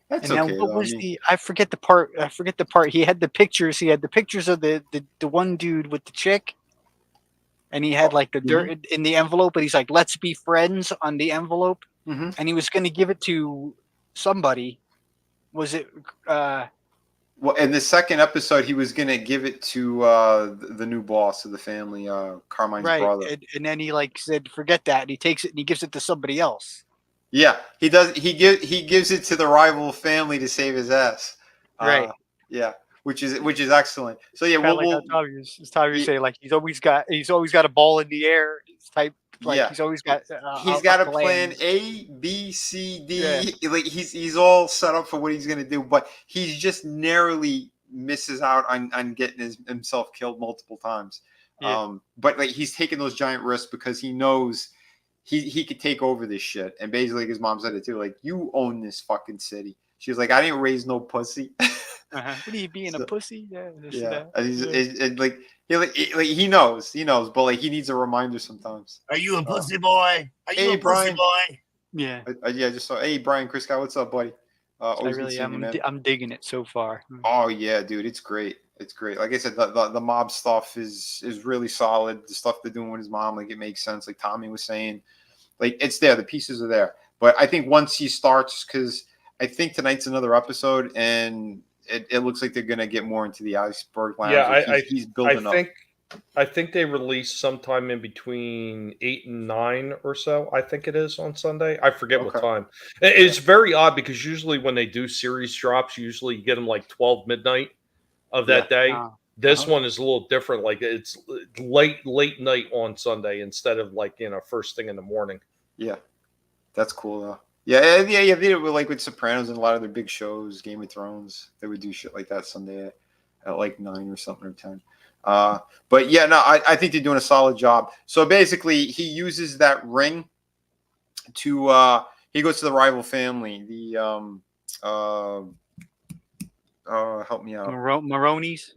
That's and okay, now what was I forget the part. He had the pictures. He had the pictures of the one dude with the chick. And he had like the dirt in the envelope, but he's like, "Let's be friends" on the envelope. And he was going to give it to somebody. Was it? Well, in the second episode, he was going to give it to the new boss of the family, Carmine's brother. And then he like said, "Forget that." And he takes it and he gives it to somebody else. Yeah, he does. He gives it to the rival family to save his ass. Right. Yeah. Which is excellent. So yeah, it's time you say like he's always got a ball in the air. It's type like he's always got a plan A, B, C, D. Like he's all set up for what he's gonna do, but he's just narrowly misses out on getting himself killed multiple times. Yeah. But like he's taking those giant risks because he knows he could take over this shit. And basically, like his mom said it too, like, you own this fucking city. She was like, I didn't raise no pussy. What are you being a pussy? Yeah, And like he knows, but like he needs a reminder sometimes. Are you a pussy boy? Are you a Brian. pussy boy? Yeah. I just saw. Hey, Brian, Chris guy, what's up, buddy? I really am. I'm digging it so far. Oh yeah, dude, it's great. It's great. Like I said, the mob stuff is really solid. The stuff they're doing with his mom, like, it makes sense. Like Tommy was saying, like, it's there. The pieces are there. But I think once he starts, because I think tonight's another episode, and it looks like they're gonna get more into the iceberg lounge. Yeah, like he's building up. I think they released sometime in between 8 and 9 or so. I think it is on Sunday. I forget what time. It's very odd because usually when they do series drops, usually you get them like 12 midnight of that day. This one is a little different. Like, it's late night on Sunday instead of like, first thing in the morning. Yeah, that's cool though. Yeah. They did it with, like, with Sopranos and a lot of their big shows, Game of Thrones. They would do shit like that Sunday at like 9 or something or 10. But yeah, no, I think they're doing a solid job. So basically, he uses that ring to he goes to the rival family, the help me out, Maroney's.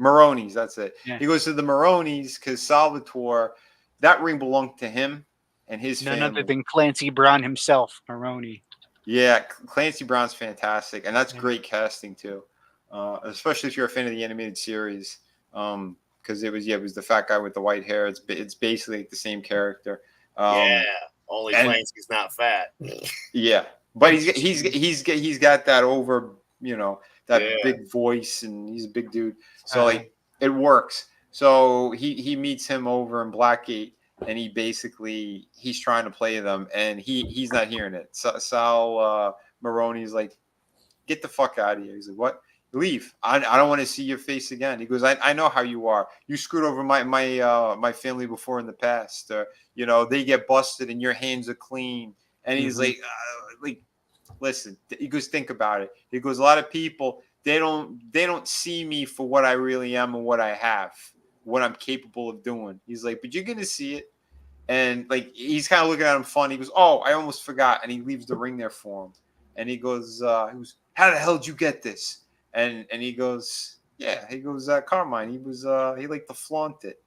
That's it. Yeah. He goes to the Maroney's because Salvatore, that ring belonged to him and his family. None other than Clancy Brown himself, Maroney. Yeah, Clancy Brown's fantastic, and that's great casting too, especially if you're a fan of the animated series. Because it was the fat guy with the white hair. It's basically like the same character. Only Clancy's not fat. Yeah, but he's got that over, big voice, and he's a big dude. So like it works. So he meets him over in Blackgate, and he's trying to play them, and he's not hearing it. Sal Maroney's like, get the fuck out of here. He's like, what? Leave. I don't want to see your face again. He goes, I know how you are. You screwed over my family before in the past. They get busted and your hands are clean. And he's like, listen. He goes, think about it. He goes, a lot of people, they don't see me for what I really am and what I have, what I'm capable of doing. He's like, but you're gonna see it. And like, he's kind of looking at him funny. He goes, oh, I almost forgot. And he leaves the ring there for him. And he goes, how the hell did you get this? And he goes, yeah. He goes, Carmine. He liked to flaunt it.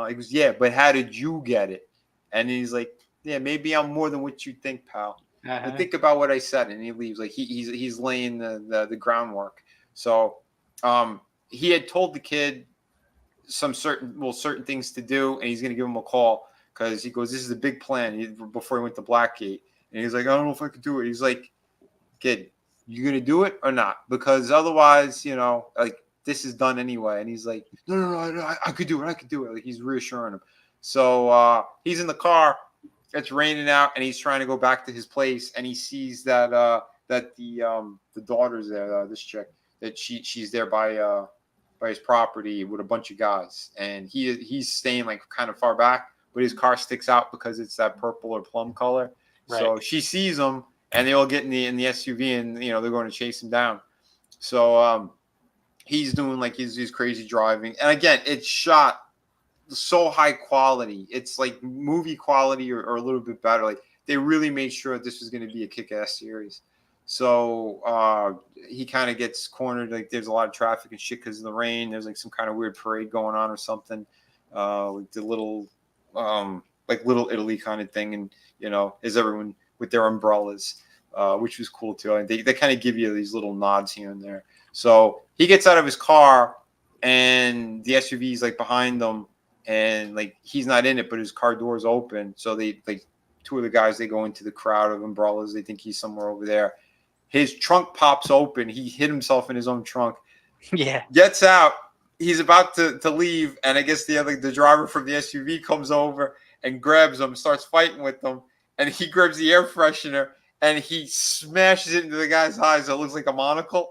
He goes, yeah, but how did you get it? And he's like, yeah, maybe I'm more than what you think, pal. But think about what I said. And he leaves. Like he's laying the groundwork. So he had told the kid certain things to do, and he's gonna give him a call because he goes, this is a big plan. Before he went to Blackgate, and he's like, I don't know if I could do it. He's like, kid, you gonna do it or not? Because otherwise, like, this is done anyway. And he's like, no, I could do it. I could do it. Like, he's reassuring him. So he's in the car. It's raining out, and he's trying to go back to his place. And he sees that the daughter's there. This chick, that she's there by his property with a bunch of guys, and he's staying like kind of far back, but his car sticks out because it's that purple or plum color. Right. So she sees him. And they all get in the SUV, and they're going to chase him down. So he's doing like his crazy driving, and again, it's shot so high quality. It's like movie quality or a little bit better. Like, they really made sure this was going to be a kick-ass series. So he kind of gets cornered. Like, there's a lot of traffic and shit because of the rain. There's like some kind of weird parade going on or something, like the little Italy kind of thing, and is everyone with their umbrellas, which was cool too. And they kind of give you these little nods here and there. So he gets out of his car, and the SUV is like behind them, and like he's not in it, but his car door's open. So they like two of the guys, they go into the crowd of umbrellas. They think he's somewhere over there. His trunk pops open. He hit himself in his own trunk. Yeah. Gets out. He's about to leave, and I guess the driver from the SUV comes over and grabs him, starts fighting with them. And he grabs the air freshener and he smashes it into the guy's eyes. It looks like a monocle.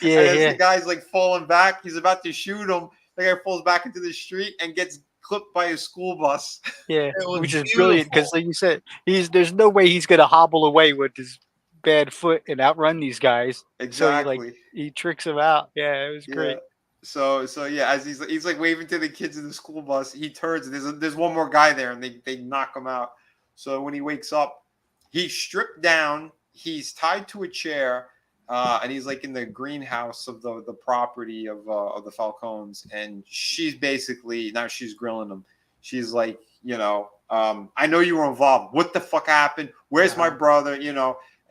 Yeah. And as the guy's like falling back, he's about to shoot him. The guy falls back into the street and gets clipped by a school bus. Yeah, which is brilliant because, like you said, there's no way he's gonna hobble away with his bad foot and outrun these guys. Exactly. So he tricks him out. Yeah, it was great. So yeah, as he's like waving to the kids in the school bus, he turns and there's one more guy there, and they knock him out. So when he wakes up, he's stripped down, he's tied to a chair, and he's like in the greenhouse of the property of the Falcones, and she's basically now she's grilling him. She's like, I know you were involved. What the fuck happened? Where's my brother?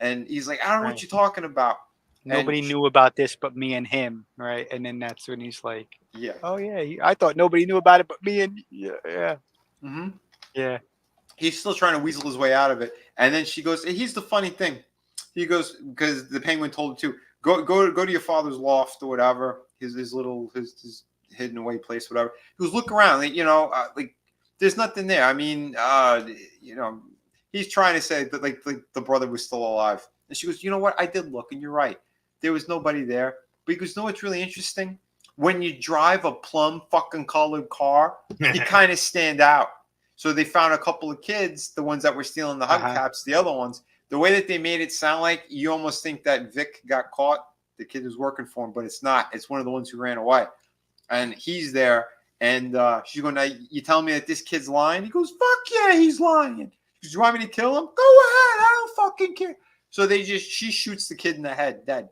And he's like, I don't know what you're talking about. Nobody knew about this but me and him, right? And then that's when he's like, yeah, oh yeah, I thought nobody knew about it but me and yeah. Mm-hmm. Yeah. He's still trying to weasel his way out of it. And then she goes, here's the funny thing. He goes, because the Penguin told him to, go to your father's loft or whatever, his hidden away place, whatever. He goes, look around, like there's nothing there. I mean, he's trying to say that like the brother was still alive. And she goes, you know what? I did look, and you're right. There was nobody there. But he goes, know what's really interesting? When you drive a plum fucking colored car, you kind of stand out. So they found a couple of kids, the ones that were stealing the hubcaps, the other ones. The way that they made it sound like, you almost think that Vic got caught. The kid was working for him, but it's not. It's one of the ones who ran away. And he's there, and she's going, now, you telling me that this kid's lying? He goes, fuck yeah, he's lying. She goes, you want me to kill him? Go ahead, I don't fucking care. So she shoots the kid in the head, dead.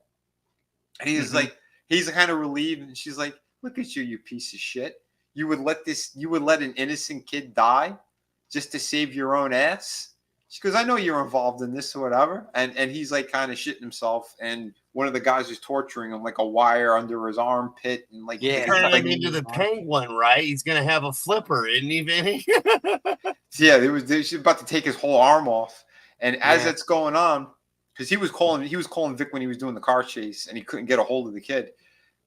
And he's like, he's kind of relieved, and she's like, look at you piece of shit. You would let an innocent kid die just to save your own ass? She goes, I know you're involved in this or whatever. And he's like kind of shitting himself. And one of the guys is torturing him, like a wire under his armpit. And like, turning him into the Penguin, right? He's going to have a flipper, isn't he, Vinny? Yeah, she's about to take his whole arm off. And as that's going on, because he was calling Vic when he was doing the car chase and he couldn't get a hold of the kid.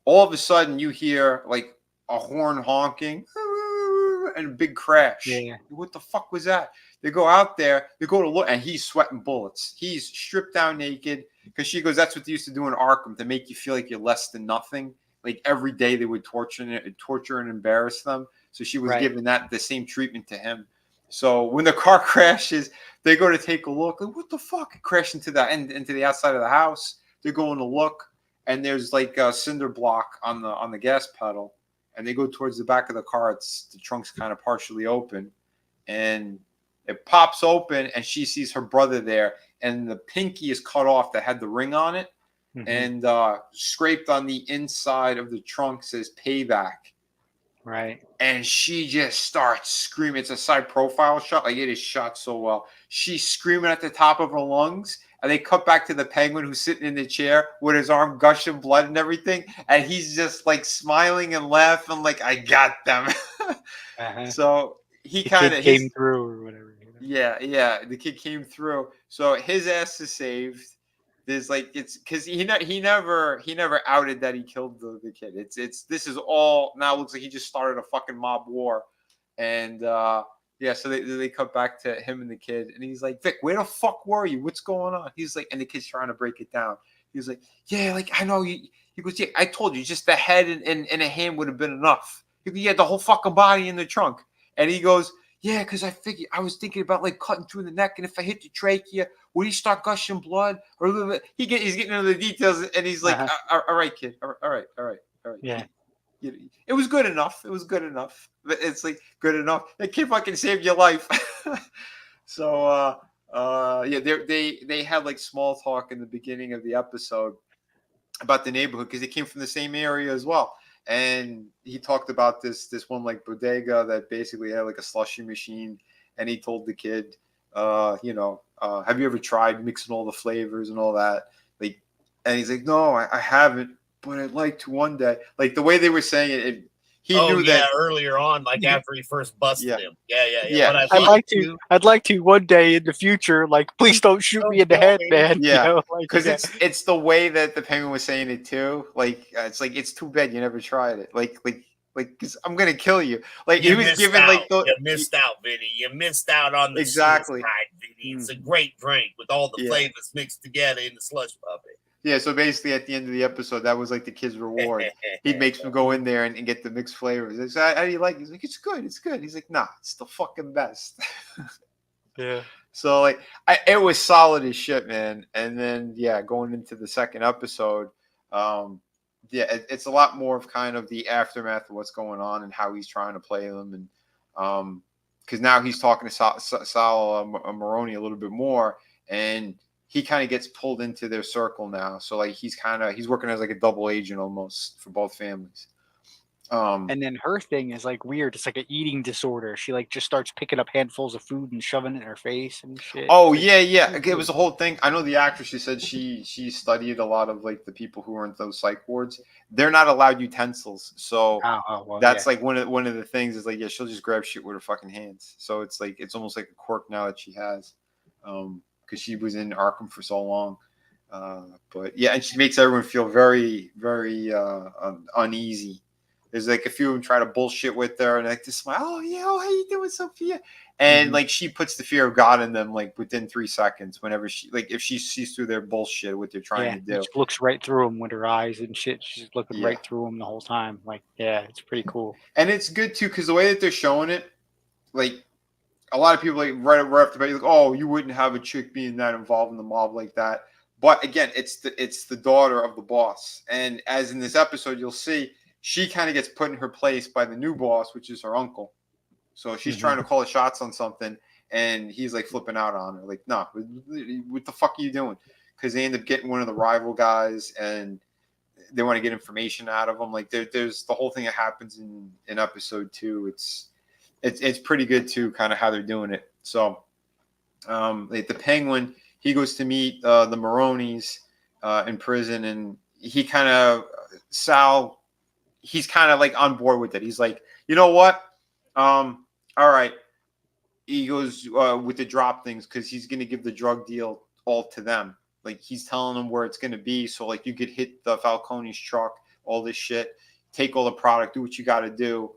All of a sudden you hear like a horn honking and a big crash. Yeah. What the fuck was that? They go out there, they go to look, and he's sweating bullets. He's stripped down naked, because she goes, that's what they used to do in Arkham, to make you feel like you're less than nothing. Like every day they would torture and embarrass them. So she was giving that the same treatment to him. So when the car crashes, they go to take a look. Like, what the fuck? It crashed into the outside of the house. They're going to look, and there's like a cinder block on the gas pedal. And they go towards the back of the car. The trunk's kind of partially open, and it pops open, and she sees her brother there, and the pinky is cut off that had the ring on it, and scraped on the inside of the trunk says payback. Right. And she just starts screaming. It's a side profile shot. Like, it is shot so well. She's screaming at the top of her lungs. And they cut back to the Penguin who's sitting in the chair with his arm gushing blood and everything. And he's just like smiling and laughing like, I got them. So he kind of came through or whatever. Yeah. The kid came through. So his ass is saved. There's like, it's because he never outed that he killed the kid. This is all now looks like he just started a fucking mob war. And so they cut back to him and the kid, and he's like, Vic, where the fuck were you? What's going on? He's like, and the kid's trying to break it down. He's like, yeah, like I know you. He goes, yeah, I told you, just the head and a hand would have been enough. He goes, yeah, the whole fucking body in the trunk. And he goes, yeah, because I was thinking about like cutting through the neck, and if I hit the trachea, would he start gushing blood? Or a little bit? He's getting into the details, and he's like, all right, kid, all right. Yeah. It was good enough. It's like good enough. That kid fucking saved your life. So they had like small talk in the beginning of the episode about the neighborhood because they came from the same area as well. And he talked about this one like bodega that basically had like a slushy machine. And he told the kid, have you ever tried mixing all the flavors and all that? Like, and he's like, no, I haven't. But I'd like to one day. Like the way they were saying it, he knew that earlier on, like after he first busted him. Yeah. But I'd like to one day in the future. Like, please don't shoot me in the head, man. Yeah, because it's the way that the Penguin was saying it too. Like it's like it's too bad you never tried it. Like, because I'm gonna kill you. Like he was giving like you missed out, Vinny. You missed out on the exactly. Vinny. It's a great drink with all the flavors mixed together in the slush puppet. Yeah, so basically at the end of the episode, that was like the kid's reward. He'd make him go in there and get the mixed flavors. He's like, how do you like it? He's like, it's good. He's like, nah, it's the fucking best. Yeah. So like, it was solid as shit, man. And then going into the second episode, it's a lot more of kind of the aftermath of what's going on and how he's trying to play them, and because now he's talking to Sal Maroni a little bit more, and he kind of gets pulled into their circle now. So like he's working as like a double agent almost for both families. And then her thing is like weird. It's like an eating disorder. She like just starts picking up handfuls of food and shoving it in her face and shit. Oh yeah. It was a whole thing. I know the actress. She said she studied a lot of like the people who were in those psych wards. They're not allowed utensils, so that's like one of the things is like she'll just grab shit with her fucking hands. So it's like it's almost like a quirk now that she has, because she was in Arkham for so long. But yeah, and she makes everyone feel very very uneasy. There's like a few of them try to bullshit with her and like to smile. Oh yeah, how you doing, Sophia? And like she puts the fear of God in them like within 3 seconds. Whenever she like if she sees through their bullshit, what they're trying to do, she looks right through them with her eyes and shit. She's looking right through them the whole time. Like it's pretty cool. And it's good too because the way that they're showing it, like a lot of people like right off the bat, like, oh, you wouldn't have a chick being that involved in the mob like that. But again, it's the daughter of the boss, and as in this episode, you'll see. She kind of gets put in her place by the new boss, which is her uncle. So she's trying to call the shots on something, and he's like flipping out on her. Like, no, what the fuck are you doing? Because they end up getting one of the rival guys, and they want to get information out of him. Like, there's the whole thing that happens in episode 2. It's pretty good too, kind of how they're doing it. So, like the Penguin, he goes to meet the Maronis in prison, and he kind of he's kind of like on board with it. He's like, you know what? All right. He goes with the drop things because he's going to give the drug deal all to them. Like he's telling them where it's going to be. So like you could hit the Falcone's truck, all this shit, take all the product, do what you got to do.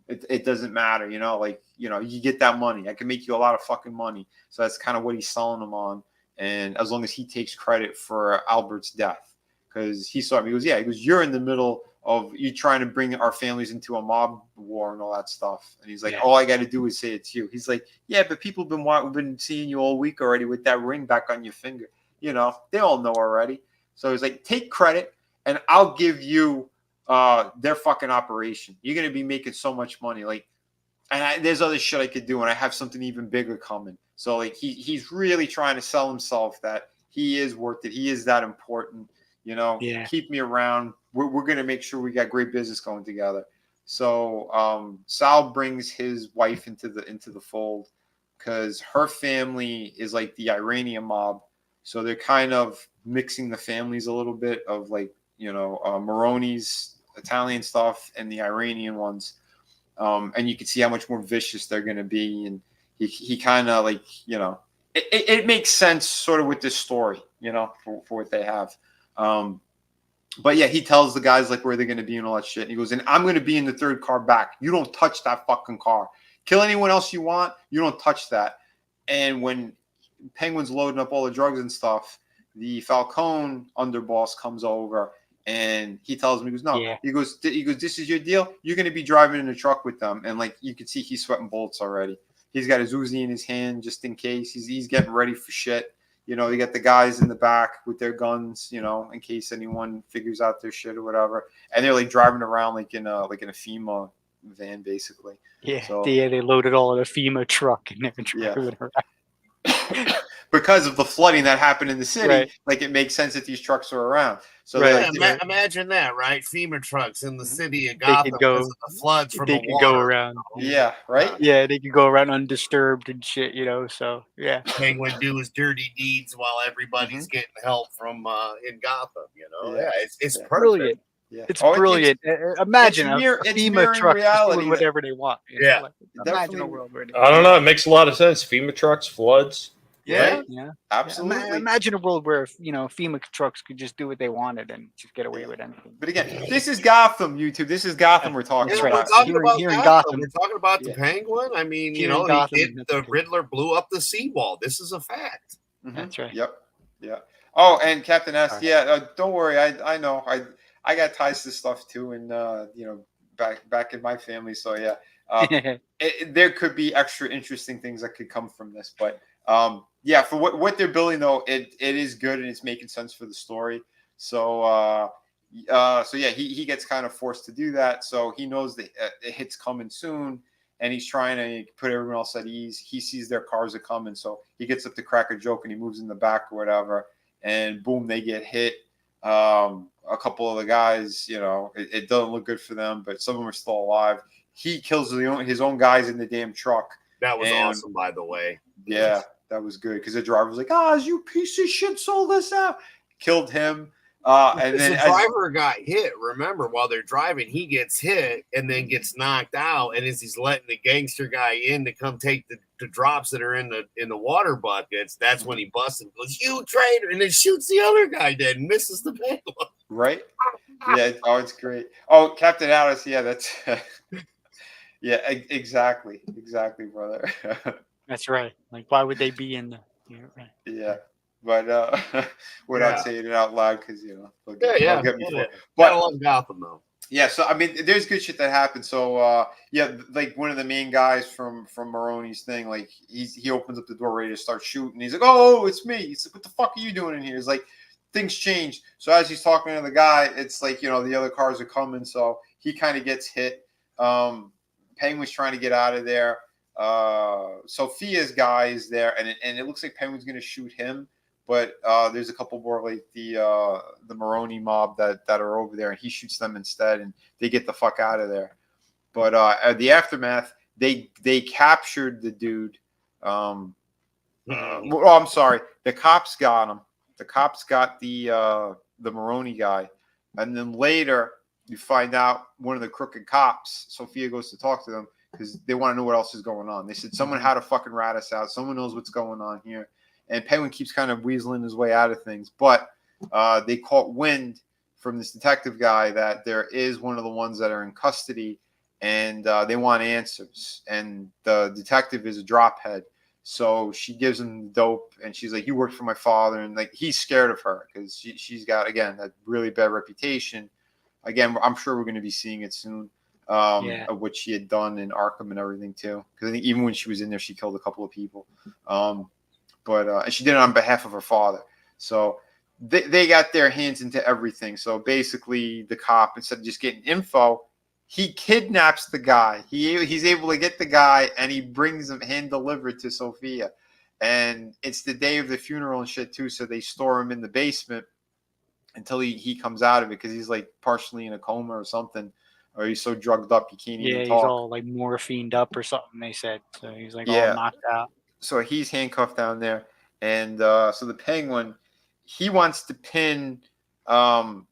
It doesn't matter, like, you get that money. I can make you a lot of fucking money. So that's kind of what he's selling them on. And as long as he takes credit for Albert's death, because he saw him, he goes, you're in the middle of you trying to bring our families into a mob war and all that stuff. And he's like, all I got to do is say it's you. He's like, yeah, but people have been seeing you all week already with that ring back on your finger. They all know already. So he's like, take credit and I'll give you their fucking operation. You're going to be making so much money. Like, and there's other shit I could do. And I have something even bigger coming. So like, he's really trying to sell himself that he is worth it. He is that important. Keep me around. We're going to make sure we got great business going together. So Sal brings his wife into the fold because her family is like the Iranian mob. So they're kind of mixing the families a little bit of like, Maroni's Italian stuff and the Iranian ones. And you can see how much more vicious they're going to be. And he kind of like, it makes sense sort of with this story, for what they have. But yeah, he tells the guys like where they're going to be and all that shit. And he goes, and I'm going to be in the third car back. You don't touch that fucking car. Kill anyone else you want. You don't touch that. And when Penguin's loading up all the drugs and stuff, the Falcone underboss comes over and he tells him, he goes, no, he goes, this is your deal. You're going to be driving in a truck with them. And like, you can see he's sweating bullets already. He's got his Uzi in his hand just in case. He's getting ready for shit. They got the guys in the back with their guns, in case anyone figures out their shit or whatever. And they're like driving around like in a FEMA van, basically. Yeah, so, they loaded all in a FEMA truck and they're driving around. Because of the flooding that happened in the city, like it makes sense that these trucks are around. So imagine that, right? FEMA trucks in the city of Gotham because of the floods from they the could water. go around. Yeah, right? Yeah, they could go around undisturbed and shit, so yeah. Penguin do his dirty deeds while everybody's getting help from in Gotham, it's perfect. Brilliant. Yeah. It's brilliant. Imagine a FEMA truck reality doing whatever they want. Imagine a world where I don't know. It makes a lot of sense. FEMA trucks, floods. Yeah, absolutely. Imagine a world where FEMA trucks could just do what they wanted and just get away with anything. But again, this is Gotham, YouTube. This is Gotham we're talking about. We're talking about Gotham. We're talking about the Penguin. I mean, the Riddler blew up the seawall. This is a fact. That's right. Yep. Yeah. Oh, and Captain S. Right. Don't worry. I know. I got ties to stuff too, and back in my family. So yeah, there could be extra interesting things that could come from this, but. For what they're building though, it is good and it's making sense for the story. So So yeah, he gets kind of forced to do that. So he knows that a hit's coming soon, and he's trying to put everyone else at ease. He sees their cars are coming, so he gets up to crack a joke and he moves in the back or whatever, and boom, they get hit. A couple of the guys, it doesn't look good for them, but some of them are still alive. He kills his own guys in the damn truck. That was awesome, by the way. Yeah, that was good because the driver was like, you piece of shit sold this out. Killed him. And then the driver got hit. Remember, while they're driving, he gets hit and then gets knocked out. And as he's letting the gangster guy in to come take the drops that are in the water buckets, that's when he busts and goes, "You traitor!" and then shoots the other guy dead and misses the penguin. Right? Yeah. Oh, it's great. Oh, Captain Alice. Yeah, that's. Yeah, exactly, brother. That's right. Like, why would they be in the? Right. Yeah. But without saying it out loud, because they'll get me for it. But I love Gotham though. Yeah, so I mean, there's good shit that happens. So like one of the main guys from Maroni's thing, like he opens up the door ready to start shooting. He's like, "Oh, it's me." He's like, "What the fuck are you doing in here?" He's like, things change. So as he's talking to the guy, it's like the other cars are coming, so he kind of gets hit. Penguin's trying to get out of there. Sophia's guy is there, and it looks like Penguin's going to shoot him. But there's a couple more like the Maroni mob that are over there, and he shoots them instead, and they get the fuck out of there. But at the aftermath, they captured the dude. I'm sorry, the cops got him. The cops got the Maroni guy, and then later you find out one of the crooked cops. Sophia goes to talk to them because they want to know what else is going on. They said someone had to fucking rat us out. Someone knows what's going on here. And Penguin keeps kind of weaseling his way out of things. But they caught wind from this detective guy that there is one of the ones that are in custody, and they want answers. And the detective is a drophead. So she gives him the dope, and she's like, "You worked for my father." And like he's scared of her because she's got, again, that really bad reputation. Again, I'm sure we're going to be seeing it soon. Of what she had done in Arkham and everything, too. Because I think even when she was in there, she killed a couple of people. But and she did it on behalf of her father. So they got their hands into everything. So basically, the cop, instead of just getting info, he kidnaps the guy. He's able to get the guy, and he brings him hand delivered to Sophia. And it's the day of the funeral and shit too. So they store him in the basement until he comes out of it, because he's like partially in a coma or something, or he's so drugged up he can't even talk. Yeah, he's all like morphined up or something. They said so. He's like all knocked out. So he's handcuffed down there, and so the Penguin, he wants to pin some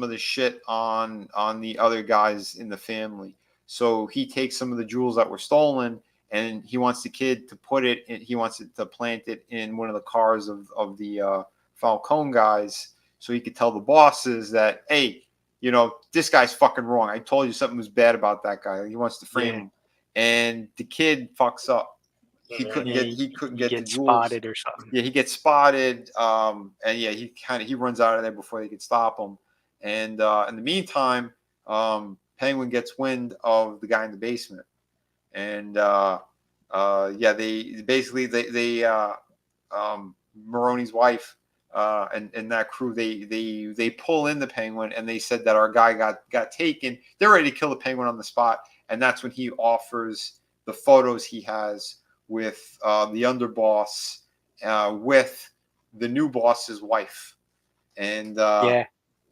of the shit on the other guys in the family. So he takes some of the jewels that were stolen, and he wants the kid to put it in, he wants it to plant it in one of the cars of the Falcone guys, so he could tell the bosses that, hey, this guy's fucking wrong. I told you something was bad about that guy. He wants to frame him, and the kid fucks up. He couldn't get the jewels. Spotted or something. Yeah, he gets spotted. And yeah, he runs out of there before they could stop him. And in the meantime, Penguin gets wind of the guy in the basement, and Maroni's wife and that crew, they pull in the Penguin, and they said that our guy got taken. They're ready to kill the Penguin on the spot, and that's when he offers the photos he has with the underboss, with the new boss's wife, and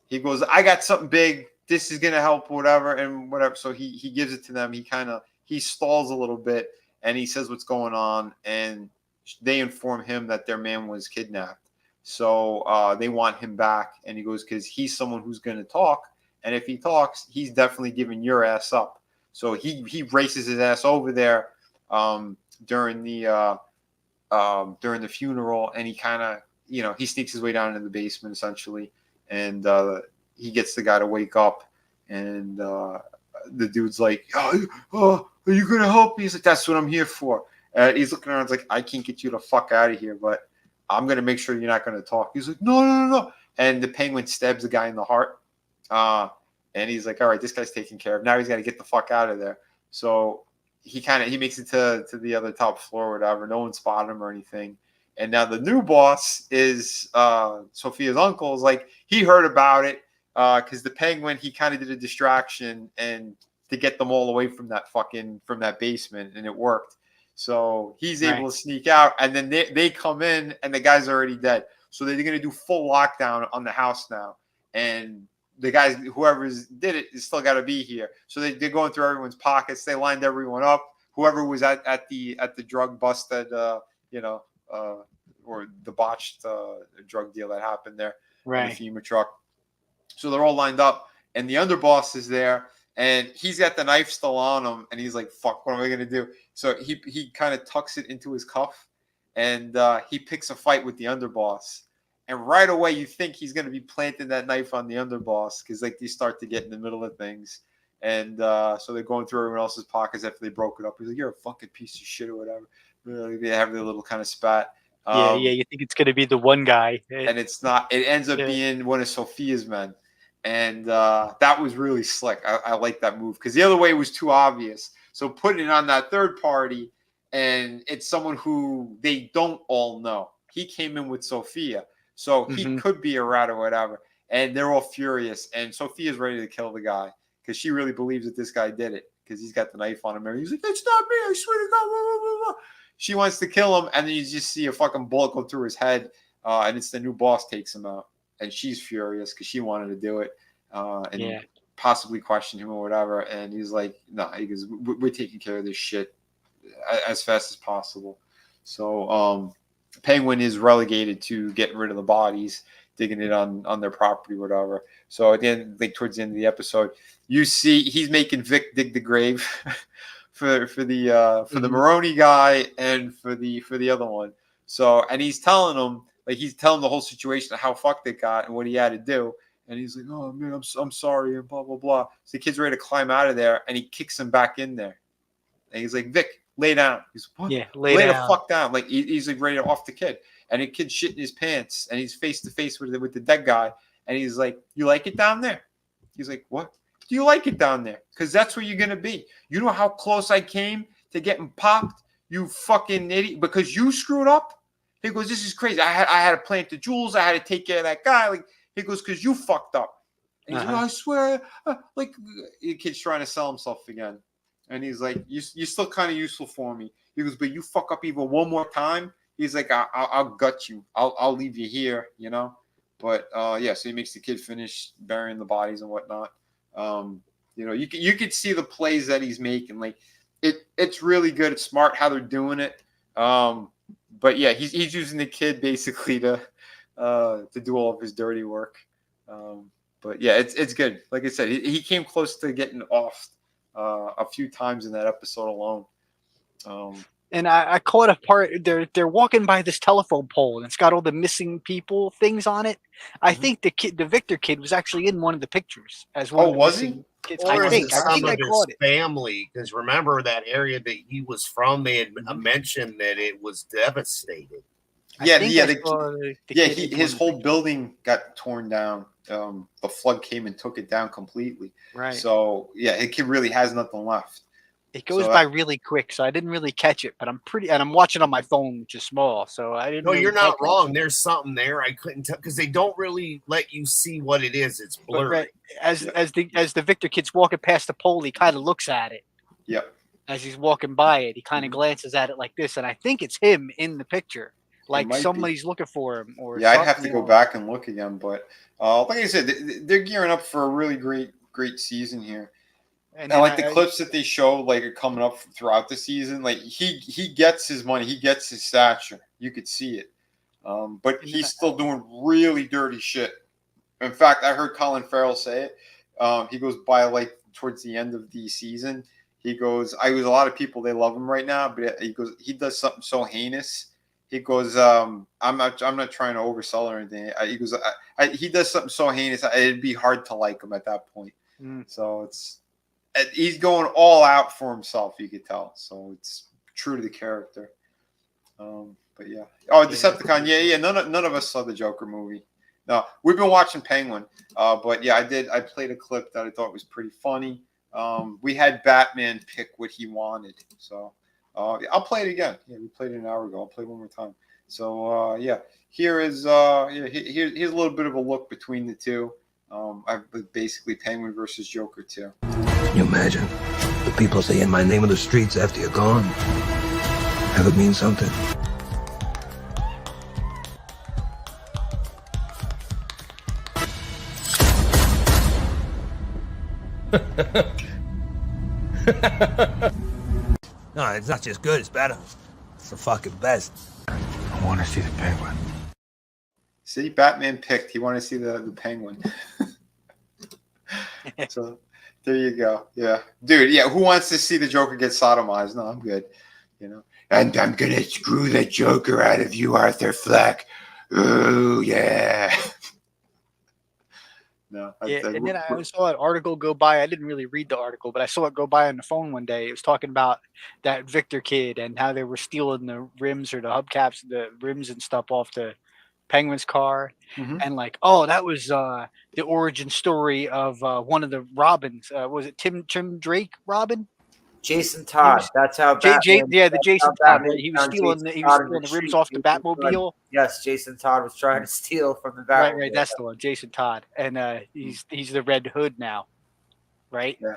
he goes, "I got something big. This is gonna help, whatever." So he gives it to them. He stalls a little bit, and he says what's going on, and they inform him that their man was kidnapped. So they want him back, and he goes, because he's someone who's going to talk, and if he talks, he's definitely giving your ass up. So he races his ass over there during the funeral, and he kind of, he sneaks his way down into the basement essentially, and he gets the guy to wake up, and the dude's like, "Oh, are you gonna help me?" He's like, "That's what I'm here for." He's looking around, like, "I can't get you the fuck out of here, but I'm gonna make sure you're not gonna talk." He's like, No. And the Penguin stabs the guy in the heart, and he's like, "All right, this guy's taken care of. Now he's got to get the fuck out of there." So he makes it to the other top floor or whatever. No one spotted him or anything, And now the new boss is Sophia's uncle. Is like he heard about it because the Penguin, he kind of did a distraction and to get them all away from that basement, and it worked. So he's able to sneak out, and then they come in, and the guy's already dead. So they're going to do full lockdown on the house now, and the guys, whoever did it, is still got to be here. So they're going through everyone's pockets. They lined everyone up. Whoever was at the drug bust that or the botched drug deal that happened there in the FEMA truck. So they're all lined up, and the underboss is there, and he's got the knife still on him, and he's like, "Fuck, what am I gonna do?" So he kind of tucks it into his cuff, and he picks a fight with the underboss. And right away, you think he's gonna be planting that knife on the underboss because like they start to get in the middle of things, and so they're going through everyone else's pockets after they broke it up. He's like, "You're a fucking piece of shit" or whatever. They have their little kind of spat. You think it's gonna be the one guy, and it's not. It ends up being one of Sophia's men. And that was really slick. I like that move because the other way was too obvious. So putting it on that third party, and it's someone who they don't all know. He came in with Sophia, so he could be a rat or whatever. And they're all furious. And Sophia's ready to kill the guy because she really believes that this guy did it because he's got the knife on him. And he's like, "That's not me. I swear to God." Blah, blah, blah. She wants to kill him, and then you just see a fucking bullet go through his head, and it's the new boss takes him out. And she's furious because she wanted to do it and possibly question him or whatever. And he's like, "No," he goes, "We're taking care of this shit as fast as possible." So Penguin is relegated to getting rid of the bodies, digging it on their property, whatever. So at the end, like towards the end of the episode, you see he's making Vic dig the grave for the Maroney guy and for the other one. So and he's telling him. Like he's telling the whole situation of how fucked it got and what he had to do, and he's like, "Oh man, I'm sorry," and blah blah blah. So the kid's ready to climb out of there, and he kicks him back in there, and he's like, "Vic, lay down." He's like, "What?" Yeah, lay the fuck down. Like he's like ready to off the kid, and the kid's shitting his pants, and he's face to face with the dead guy, and he's like, "You like it down there?" He's like, "What? Do you like it down there? Because that's where you're gonna be. You know how close I came to getting popped, you fucking idiot, because you screwed up." He goes, "This is crazy. I had to plant the jewels. I had to take care of that guy." Like he goes, "Because you fucked up." And he's like, "I swear." Like the kid's trying to sell himself again, and he's like, "You're still kind of useful for me." He goes, "But you fuck up even one more time." He's like, "I'll gut you. I'll leave you here, you know." But so he makes the kid finish burying the bodies and whatnot. You could see the plays that he's making. Like it's really good. It's smart how they're doing it. But yeah, he's using the kid basically to do all of his dirty work. But yeah, it's good. Like I said, he came close to getting off a few times in that episode alone. And I caught a part. They're walking by this telephone pole, and it's got all the missing people things on it. I think the Victor kid was actually in one of the pictures as one. Oh, of the was missing he? kids. Or I think some I of caught his it. family, because remember that area that he was from, they had mentioned that it was devastated. His whole building got torn down. The flood came and took it down completely. Right. So yeah, the kid really has nothing left. It goes by really quick, so I didn't really catch it. But I'm watching on my phone, which is small, so I didn't. No, really you're not catch wrong. it. There's something there. I couldn't tell because they don't really let you see what it is. It's blurry. As the Victor kid's walking past the pole, he kind of looks at it. Yep. As he's walking by it, he kind of glances at it like this, and I think it's him in the picture, like somebody's looking for him. Or I'd have to go back and look again, but like I said, they're gearing up for a really great season here. And like the clips that they show, like are coming up throughout the season, like he gets his money, he gets his stature. You could see it, but he's still doing really dirty shit. In fact, I heard Colin Farrell say it. He goes by like towards the end of the season. He goes, a lot of people, they love him right now, but he goes, he does something so heinous. He goes, I'm not trying to oversell or anything. He goes, he does something so heinous, it'd be hard to like him at that point. So he's going all out for himself, you could tell. So it's true to the character. But yeah. Oh, Decepticon. Yeah. None of us saw the Joker movie. No, we've been watching Penguin. But yeah, I played a clip that I thought was pretty funny. We had Batman pick what he wanted. So I'll play it again. Yeah, we played it an hour ago. I'll play it one more time. So yeah, here's a little bit of a look between the two. Basically Penguin versus Joker too. Can you imagine the people saying my name in the streets after you're gone? Have it mean something? No, it's not just good, it's better. It's the fucking best. I want to see the Penguin. See, Batman picked. He wanted to see the Penguin. So there you go. Yeah, dude. Yeah, who wants to see the Joker get sodomized? No, I'm good. You know, and I'm gonna screw the Joker out of you, Arthur Fleck. Ooh, yeah. No. And then I saw an article go by. I didn't really read the article, but I saw it go by on the phone one day. It was talking about that Victor kid and how they were stealing the rims or the hubcaps, the rims and stuff off the Penguin's car. And like, oh, that was the origin story of one of the Robins. Was it Tim Drake Robin? Jason Todd. That's how Jason Todd. Batman He was found stealing Jason the Todd in rims street. off the Batmobile. Yes, Jason Todd was trying to steal from the Batmobile. Right. That's the one, Jason Todd, and he's the Red Hood now, right? Yeah.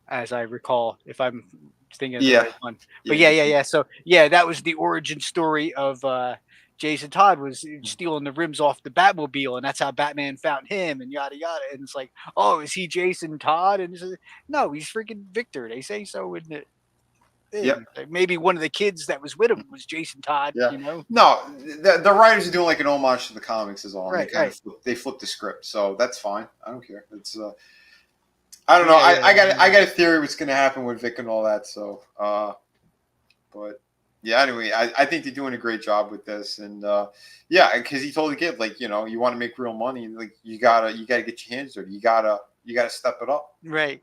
As I recall, if I'm thinking of Yeah. the right one. But yeah. So yeah, that was the origin story of Jason Todd was stealing the rims off the Batmobile, and that's how Batman found him, and yada yada. And it's like, oh, is he Jason Todd? And it's like, no, he's freaking Victor. They say so in the thing. Yep. Maybe one of the kids that was with him was Jason Todd. Yeah. You know? No, the writers are doing like an homage to the comics is all. Right, They flipped the script, so that's fine. I don't care. It's I don't know. I got a theory what's going to happen with Vic and all that. So, but. Yeah, anyway, I think they're doing a great job with this, and yeah, because he told the kid, like, you know, you want to make real money, and like you gotta get your hands dirty, you gotta step it up. Right.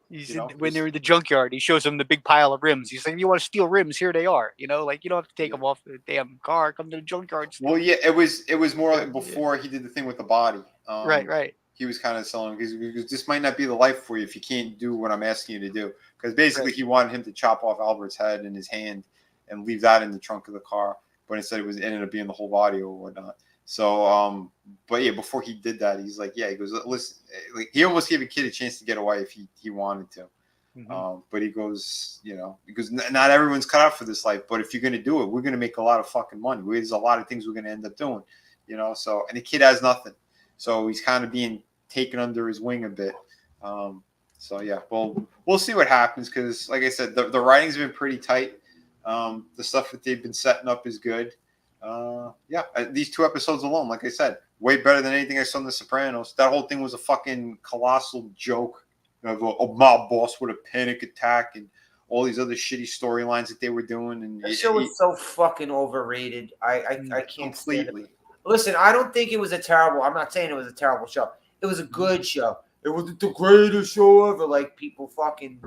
When they're in the junkyard, he shows them the big pile of rims. He's like, "You want to steal rims? Here they are." You know, like you don't have to take them off the damn car. Come to the junkyard. Well, yeah, it was more like before he did the thing with the body. Right. He was kind of selling because this might not be the life for you if you can't do what I'm asking you to do. Because basically, he wanted him to chop off Albert's head and his hand and leave that in the trunk of the car, but instead it ended up being the whole body or whatnot. So, but yeah, before he did that, he's like, yeah, he goes, listen, like he almost gave a kid a chance to get away if he wanted to. But he goes, you know, because not everyone's cut out for this life, but if you're going to do it, we're going to make a lot of fucking money. There's a lot of things we're going to end up doing, you know? So, and the kid has nothing. So he's kind of being taken under his wing a bit. So yeah, well, we'll see what happens. Cause like I said, the writing's been pretty tight. The stuff that they've been setting up is good. Yeah, these 2 episodes alone, like I said, way better than anything I saw in The Sopranos. That whole thing was a fucking colossal joke of a mob boss with a panic attack and all these other shitty storylines that they were doing. And that show was so fucking overrated. I can't completely. Listen, I don't think it was a terrible. I'm not saying it was a terrible show. It was a good show. It wasn't the greatest show ever. Like people fucking.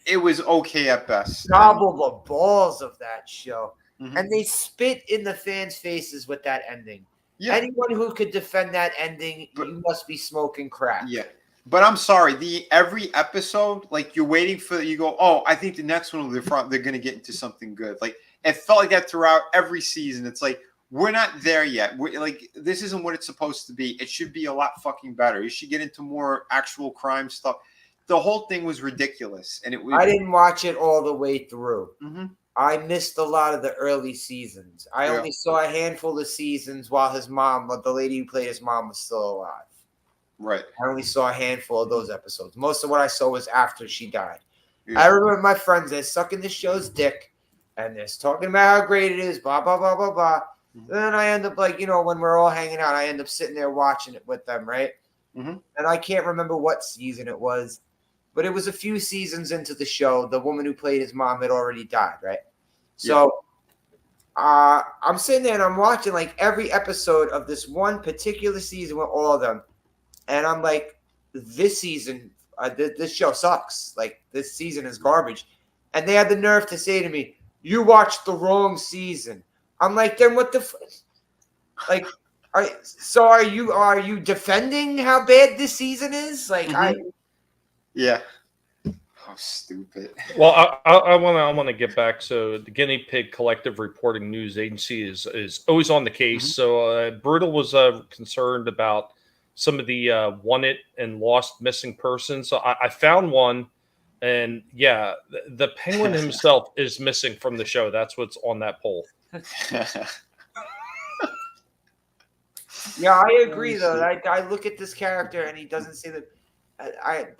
It was okay at best. Gobble the balls of that show. And they spit in the fans' faces with that ending. Yeah. Anyone who could defend that ending, you must be smoking crack. Yeah. But I'm sorry, every episode, like you're waiting for you go, oh, I think the next one they're going to get into something good. Like it felt like that throughout every season. It's like we're not there yet. We're like this isn't what it's supposed to be. It should be a lot fucking better. You should get into more actual crime stuff. The whole thing was ridiculous, and I didn't watch it all the way through. I missed a lot of the early seasons. I only saw a handful of seasons while his mom, the lady who played his mom, was still alive. Right. I only saw a handful of those episodes. Most of what I saw was after she died. Yeah. I remember my friends, they're sucking the show's dick, and they're talking about how great it is, blah, blah, blah, blah, blah. Then I end up like, you know, when we're all hanging out, I end up sitting there watching it with them, right? And I can't remember what season it was. But it was a few seasons into the show. The woman who played his mom had already died, right? So I'm sitting there and I'm watching like every episode of this one particular season with all of them. And I'm like, this season, this show sucks. Like, this season is garbage. And they had the nerve to say to me, you watched the wrong season. I'm like, then what the like, are you defending how bad this season is? Like, Yeah. Oh, stupid. Well, I want to get back. So the Guinea Pig Collective Reporting News Agency is always on the case. So Brutal was concerned about some of the wanted and lost missing persons. So I found one, and yeah, the Penguin himself is missing from the show. That's what's on that poll. Yeah, I agree. Though I look at this character and he doesn't see that.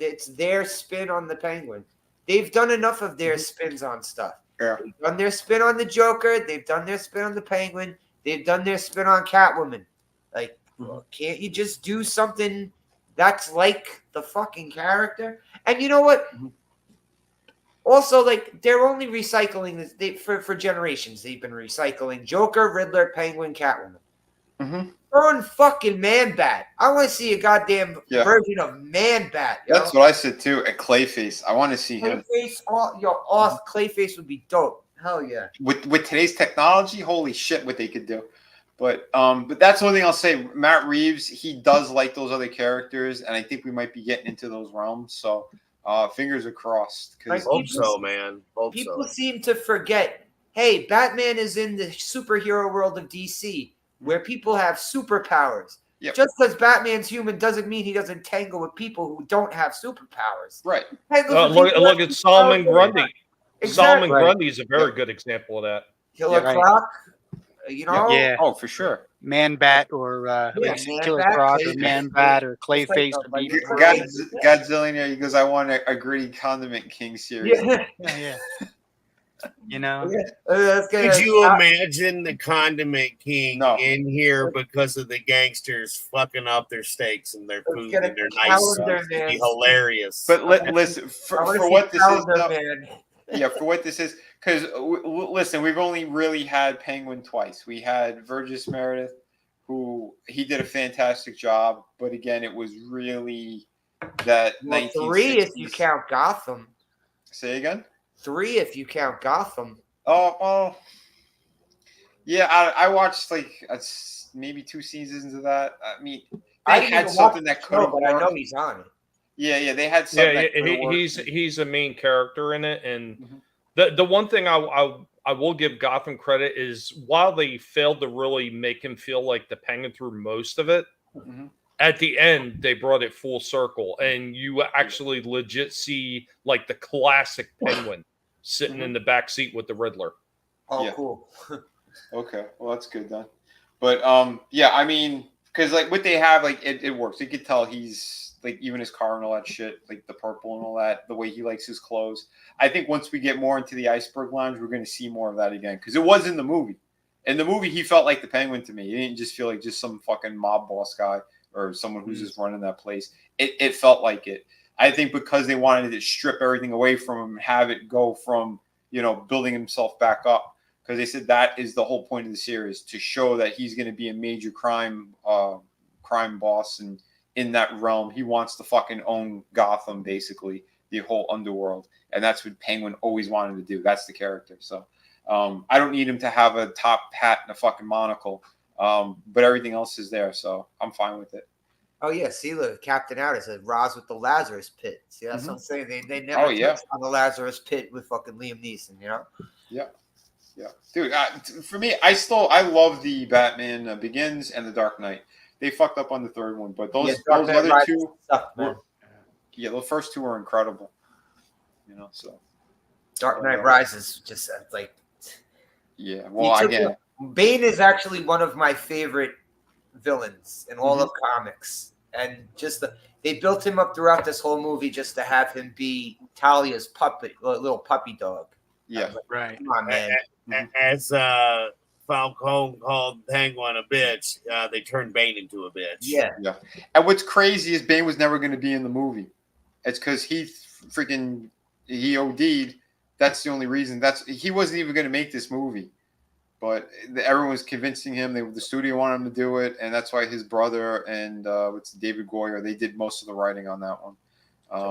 It's their spin on the Penguin. They've done enough of their spins on stuff. Yeah. They've done their spin on the Joker. They've done their spin on the Penguin. They've done their spin on Catwoman. Like, can't you just do something that's like the fucking character? And you know what? Also, like, they're only recycling this for generations. They've been recycling Joker, Riddler, Penguin, Catwoman. Burn fucking Man-Bat. I want to see a goddamn version of Man-Bat. That's what I said too. A Clayface. I want to see him. Clayface, Clayface would be dope. Hell yeah. With today's technology, holy shit, what they could do. But that's the only thing I'll say. Matt Reeves, he does like those other characters, and I think we might be getting into those realms. So fingers are crossed. Hope so, man. People seem to forget. Hey, Batman is in the superhero world of DC, where people have superpowers. Yep. Just because Batman's human doesn't mean he doesn't tangle with people who don't have superpowers. Right. Look at Solomon Grundy. Exactly. Solomon Grundy is a very good example of that. Killer Croc, you know? Yeah. Oh, for sure. Man-Bat or Killer Croc or Man-Bat or Clayface. Godzilla, he goes, I want a gritty Condiment King series. Yeah. You know, could you imagine the Condiment King in here because of the gangsters fucking up their steaks and their food and their nice stuff? It'd be hilarious. But listen, for what this is, for what this is, because listen, we've only really had Penguin twice. We had Burgess Meredith, who he did a fantastic job, but again, it was really that 1960s. 3 if you count Gotham. Say again. 3 if you count Gotham. Oh, well, yeah, I watched like maybe 2 seasons of that. I mean, they had something that could have worked. I know he's on it. Yeah, they had something. Yeah, he's a main character in it, and the one thing I will give Gotham credit is while they failed to really make him feel like the Penguin through most of it. At the end, they brought it full circle, and you actually legit see like the classic Penguin sitting in the back seat with the Riddler. Oh, cool. Okay, well that's good then. But yeah, I mean, because like what they have, like it works. You could tell he's like even his car and all that shit, like the purple and all that, the way he likes his clothes. I think once we get more into the Iceberg Lounge, we're going to see more of that again because it was in the movie. In the movie, he felt like the Penguin to me. He didn't just feel like just some fucking mob boss guy or someone who's just running that place. It felt like it. I think because they wanted to strip everything away from him, have it go from, building himself back up. Because they said that is the whole point of the series, to show that he's going to be a major crime boss. And in that realm, he wants to fucking own Gotham, basically, the whole underworld. And that's what Penguin always wanted to do. That's the character. So I don't need him to have a top hat and a fucking monocle. But everything else is there, so I'm fine with it. Oh yeah, see, look, Captain Out is a Roz with the Lazarus Pit. See, that's what I'm saying. They never touched on the Lazarus Pit with fucking Liam Neeson, Yeah, dude. For me, I love the Batman Begins and the Dark Knight. They fucked up on the third one, but those other two, the first two are incredible. So Dark Knight Rises just like, well, again. Bane is actually one of my favorite villains in all of comics, and just they built him up throughout this whole movie just to have him be Talia's little puppy dog. Yeah, right. Come on, man. As Falcone called Penguin a bitch, they turned Bane into a bitch. Yeah. And what's crazy is Bane was never going to be in the movie. It's because he OD'd. That's the only reason. He wasn't even going to make this movie. But everyone was convincing him. The studio wanted him to do it, and that's why his brother and David Goyer, they did most of the writing on that one.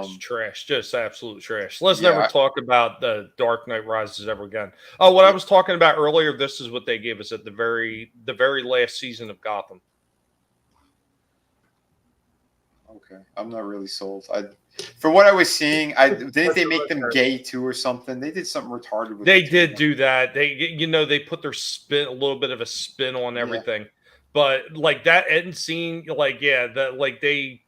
Just trash, just absolute trash. Let's never talk about the Dark Knight Rises ever again. Oh, what I was talking about earlier, this is what they gave us at the very last season of Gotham. Okay, I'm not really sold. For what I was seeing, didn't they make them gay too or something? They did something retarded with They it. did do that. They put their spin, a little bit of a spin on everything. But like that end scene, they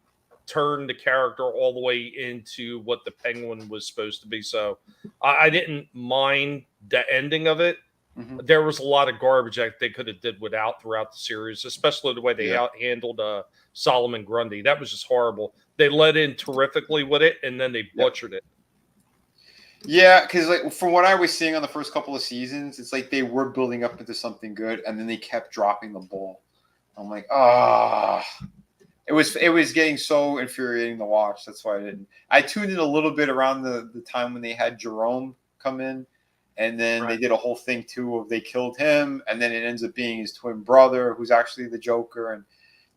turned the character all the way into what the Penguin was supposed to be. So I didn't mind the ending of it. Mm-hmm. There was a lot of garbage that they could have did without throughout the series, especially the way they handled Solomon Grundy. That was just horrible. They led in terrifically with it, and then they butchered it. Yeah, because like from what I was seeing on the first couple of seasons, it's like they were building up into something good, and then they kept dropping the ball. I'm like, it was getting so infuriating to watch. That's why I didn't. I tuned in a little bit around the time when they had Jerome come in, and then they did a whole thing too of they killed him, and then it ends up being his twin brother who's actually the Joker, and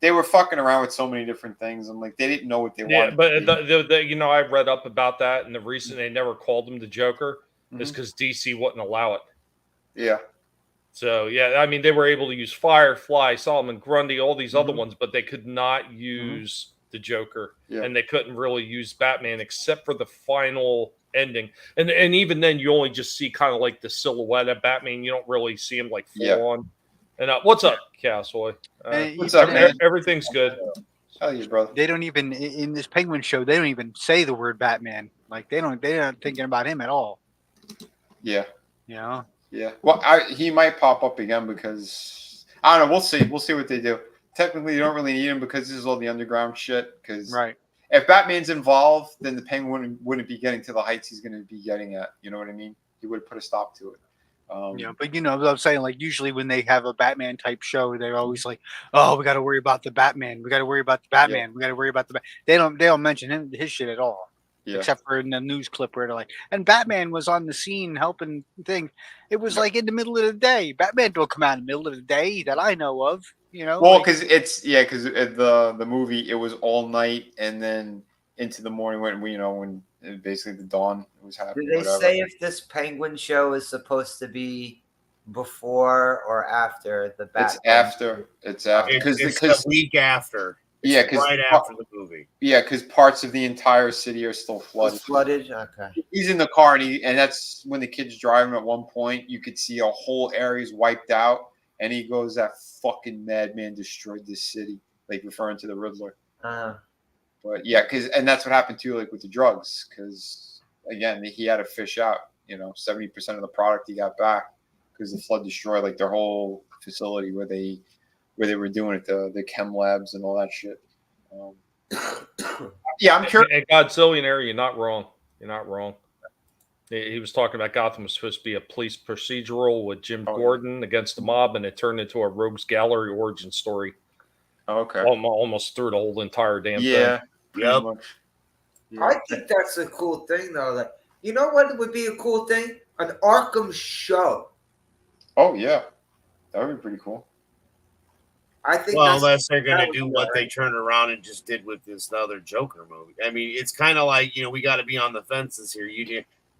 they were fucking around with so many different things. I'm like, they didn't know what they wanted. But I read up about that, and the reason they never called him the Joker is because DC wouldn't allow it. Yeah. So I mean, they were able to use Firefly, Solomon Grundy, all these other ones, but they could not use the Joker, and they couldn't really use Batman except for the final ending. And even then, you only just see kind of like the silhouette of Batman. You don't really see him like full on. And what's up, Castaway? What's up, man? Everything's good. Tell you, brother. They don't even in this Penguin show. They don't even say the word Batman. Like they're not thinking about him at all. Yeah. You know. Yeah. Well, he might pop up again because I don't know. We'll see. We'll see what they do. Technically, you don't really need him because this is all the underground shit. Because if Batman's involved, then the Penguin wouldn't be getting to the heights he's going to be getting at. You know what I mean? He would put a stop to it. But what I'm saying, like usually when they have a Batman type show, they're always like, "Oh, we got to worry about the Batman. We got to worry about the Batman. We got to worry about the." They don't mention his shit at all. Except for in the news clip where they're like, and Batman was on the scene helping things. It was like in the middle of the day. Batman don't come out in the middle of the day that I know of. Well, because because the movie it was all night and then into the morning when basically the dawn was happening. Did they say if this Penguin show is supposed to be before or after the Batman? It's after because the week after. It's right after the movie. Yeah, because parts of the entire city are still flooded. Okay. He's in the car, and that's when the kid's driving. At one point, you could see a whole area's wiped out, and he goes, "That fucking madman destroyed this city," like referring to the Riddler. But and that's what happened too, like with the drugs, because again, he had to fish out. 70% of the product he got back because the flood destroyed like their whole facility where they were doing it, the chem labs and all that shit. I'm curious. And Godzillionaire, you're not wrong. You're not wrong. He was talking about Gotham was supposed to be a police procedural with Jim Gordon against the mob, and it turned into a Rogues Gallery origin story. Okay. Almost through the whole entire damn thing. Yep. Yeah. I think that's a cool thing, though. Like, you know what would be a cool thing? An Arkham show. Oh yeah, that would be pretty cool. I think. Well, unless they're going to do what they turned around and just did with this other Joker movie. I mean, it's kind of like we got to be on the fences here.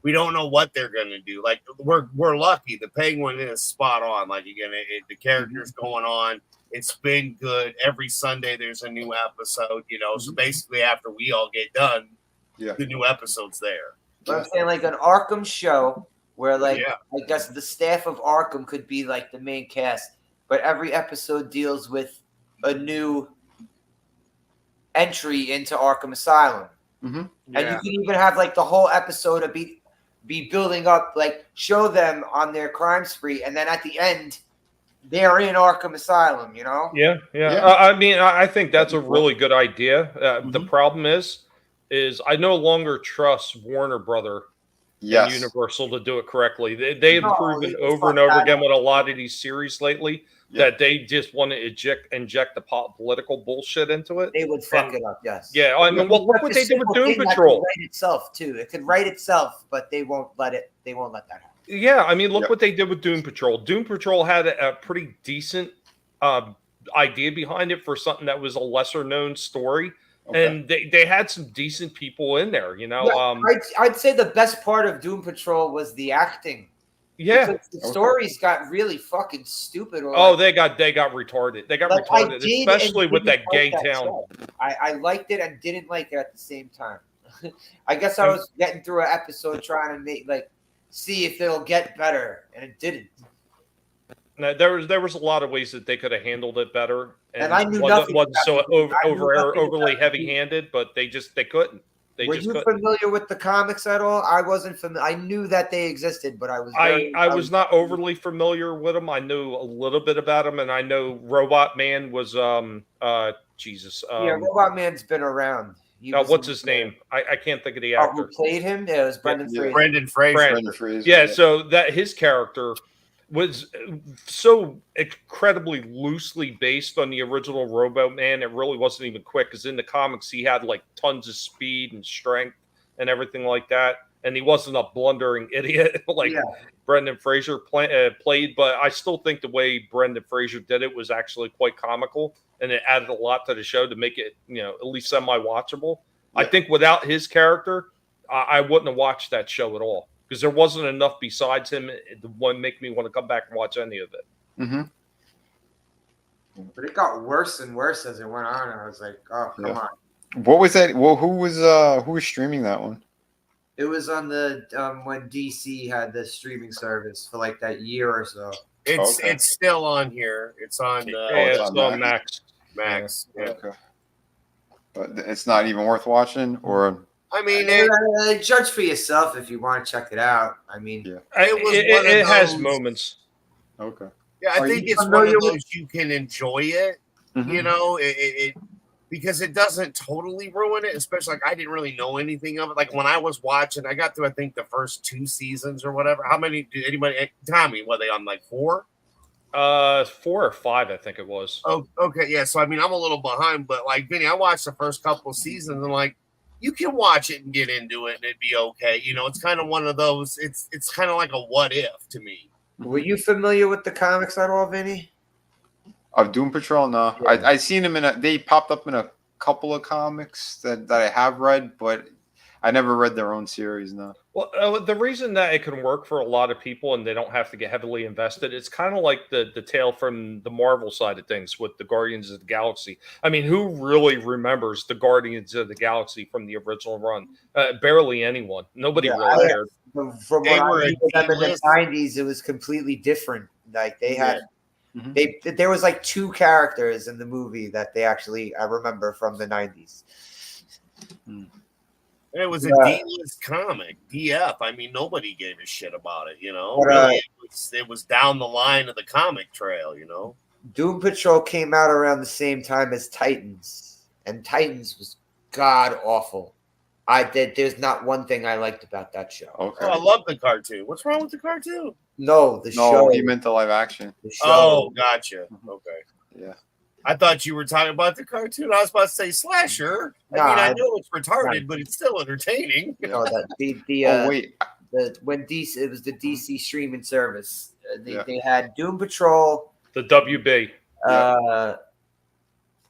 We don't know what they're going to do. Like we're lucky. The Penguin is spot on. Like the character's going on. It's been good. Every Sunday there's a new episode. So basically after we all get done, the new episode's there. But I'm saying like an Arkham show where I guess the staff of Arkham could be like the main cast. But every episode deals with a new entry into Arkham Asylum. Mm-hmm. And you can even have like the whole episode of be building up, like show them on their crime spree. And then at the end, they're in Arkham Asylum, Yeah. I mean, I think that's a really good idea. The problem is I no longer trust Warner Brother and Universal to do it correctly. They have proven over and over again with a lot of these series lately that they just want to inject the political bullshit into it. They would fuck it up, yes. Yeah, I mean, look what they did with Doom Patrol. Write itself too. It could write itself, but they won't let it. They won't let that happen. Yeah, I mean, look what they did with Doom Patrol. Doom Patrol had a pretty decent idea behind it for something that was a lesser known story. Okay. And they had some decent people in there, I'd say the best part of Doom Patrol was the acting. Yeah. Because the stories got really fucking stupid. Or Oh, they got retarded. They got like, retarded, especially with that gay like town. show. I liked it and didn't like it at the same time. I guess I was getting through an episode trying to see if it'll get better, and it didn't. Now, there was a lot of ways that they could have handled it better, and I knew nothing. Wasn't so overly heavy-handed, but they couldn't. Were you familiar with the comics at all? I wasn't familiar. I knew that they existed, but I was I was not overly familiar with them. I knew a little bit about them, and I know Robot Man was Jesus. Robot Man's been around. What's his name? I can't think of the actor who played him. Yeah, it was Brendan Fraser. Brendan Fraser. Yeah, so that his character was so incredibly loosely based on the original Robot Man. It really wasn't even quick, because in the comics he had like tons of speed and strength and everything like that, and he wasn't a blundering idiot like Brendan Fraser played. But I still think the way Brendan Fraser did it was actually quite comical, and it added a lot to the show to make it, at least semi-watchable. I think without his character, I wouldn't have watched that show at all, because there wasn't enough besides him to make me want to come back and watch any of it. Mm-hmm. But it got worse and worse as it went on. I was like, oh, come on. What was that? Well, who was streaming that one? It was on the when DC had the streaming service for like that year or so. It's still on here. It's on. It's on Max. Max. Yeah. Okay. But it's not even worth watching, or. I mean, judge for yourself if you want to check it out. I mean, it has moments. Okay. Yeah, I think it's one of those you can enjoy it. Mm-hmm. Because it doesn't totally ruin it. Especially like I didn't really know anything of it. Like when I was watching, I got through I think the first 2 seasons or whatever. How many did anybody? Tommy, were they on like 4? 4 or 5, I think it was. Oh, okay, yeah. So I mean, I'm a little behind, but like Vinny, I watched the first couple of seasons and like. You can watch it and get into it and it'd be okay. It's kind of one of those, it's kind of like a what if to me. Were you familiar with the comics at all, Vinny? Of Doom Patrol? No. Yeah. I seen them they popped up in a couple of comics that I have read, but I never read their own series, no. Well, the reason that it can work for a lot of people and they don't have to get heavily invested, it's kind of like the tale from the Marvel side of things with the Guardians of the Galaxy. I mean, who really remembers the Guardians of the Galaxy from the original run? Barely anyone. Nobody really cared. From what I knew in the 90s, it was completely different. Like they had, there was like 2 characters in the movie that I remember from the 90s. It was a D-list comic, DF. I mean, nobody gave a shit about it, Really, it was down the line of the comic trail, Doom Patrol came out around the same time as Titans, and Titans was god awful. There's not one thing I liked about that show. Okay. I love the cartoon. What's wrong with the cartoon? No, the show. No, you meant the live action. The show. Oh, gotcha. Okay. Yeah. I thought you were talking about the cartoon. I was about to say slasher. I know it's retarded, but it's still entertaining. No, when DC, it was the DC streaming service. They had Doom Patrol, the WB.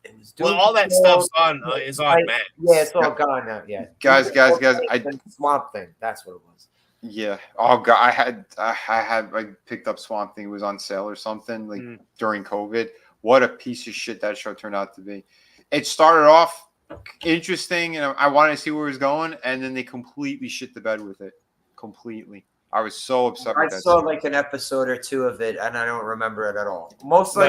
It was Doom all that stuff's is on Max. Yeah, it's all gone now. Yeah, guys, Swamp Thing. That's what it was. Yeah. Oh god, I picked up Swamp Thing. It was on sale or something during COVID. What a piece of shit that show turned out to be. It started off interesting, and I wanted to see where it was going, and then they completely shit the bed with it. Completely. I was so upset with that. I saw like an episode or 2 of it, and I don't remember it at all. Mostly,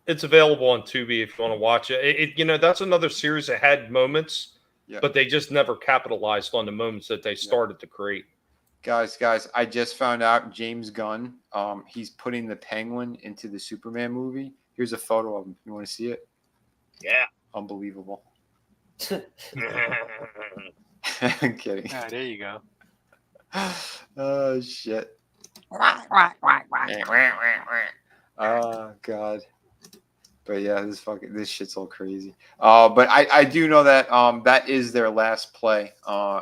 it's available on Tubi if you want to watch it. That's another series that had moments, but they just never capitalized on the moments that they started to create. Guys, I just found out James Gunn, he's putting the Penguin into the Superman movie. Here's a photo of him. You want to see it? Yeah. Unbelievable. I'm kidding. Ah, there you go. Oh, shit. Oh, God. But yeah, this shit's all crazy. But I do know that that is their last play.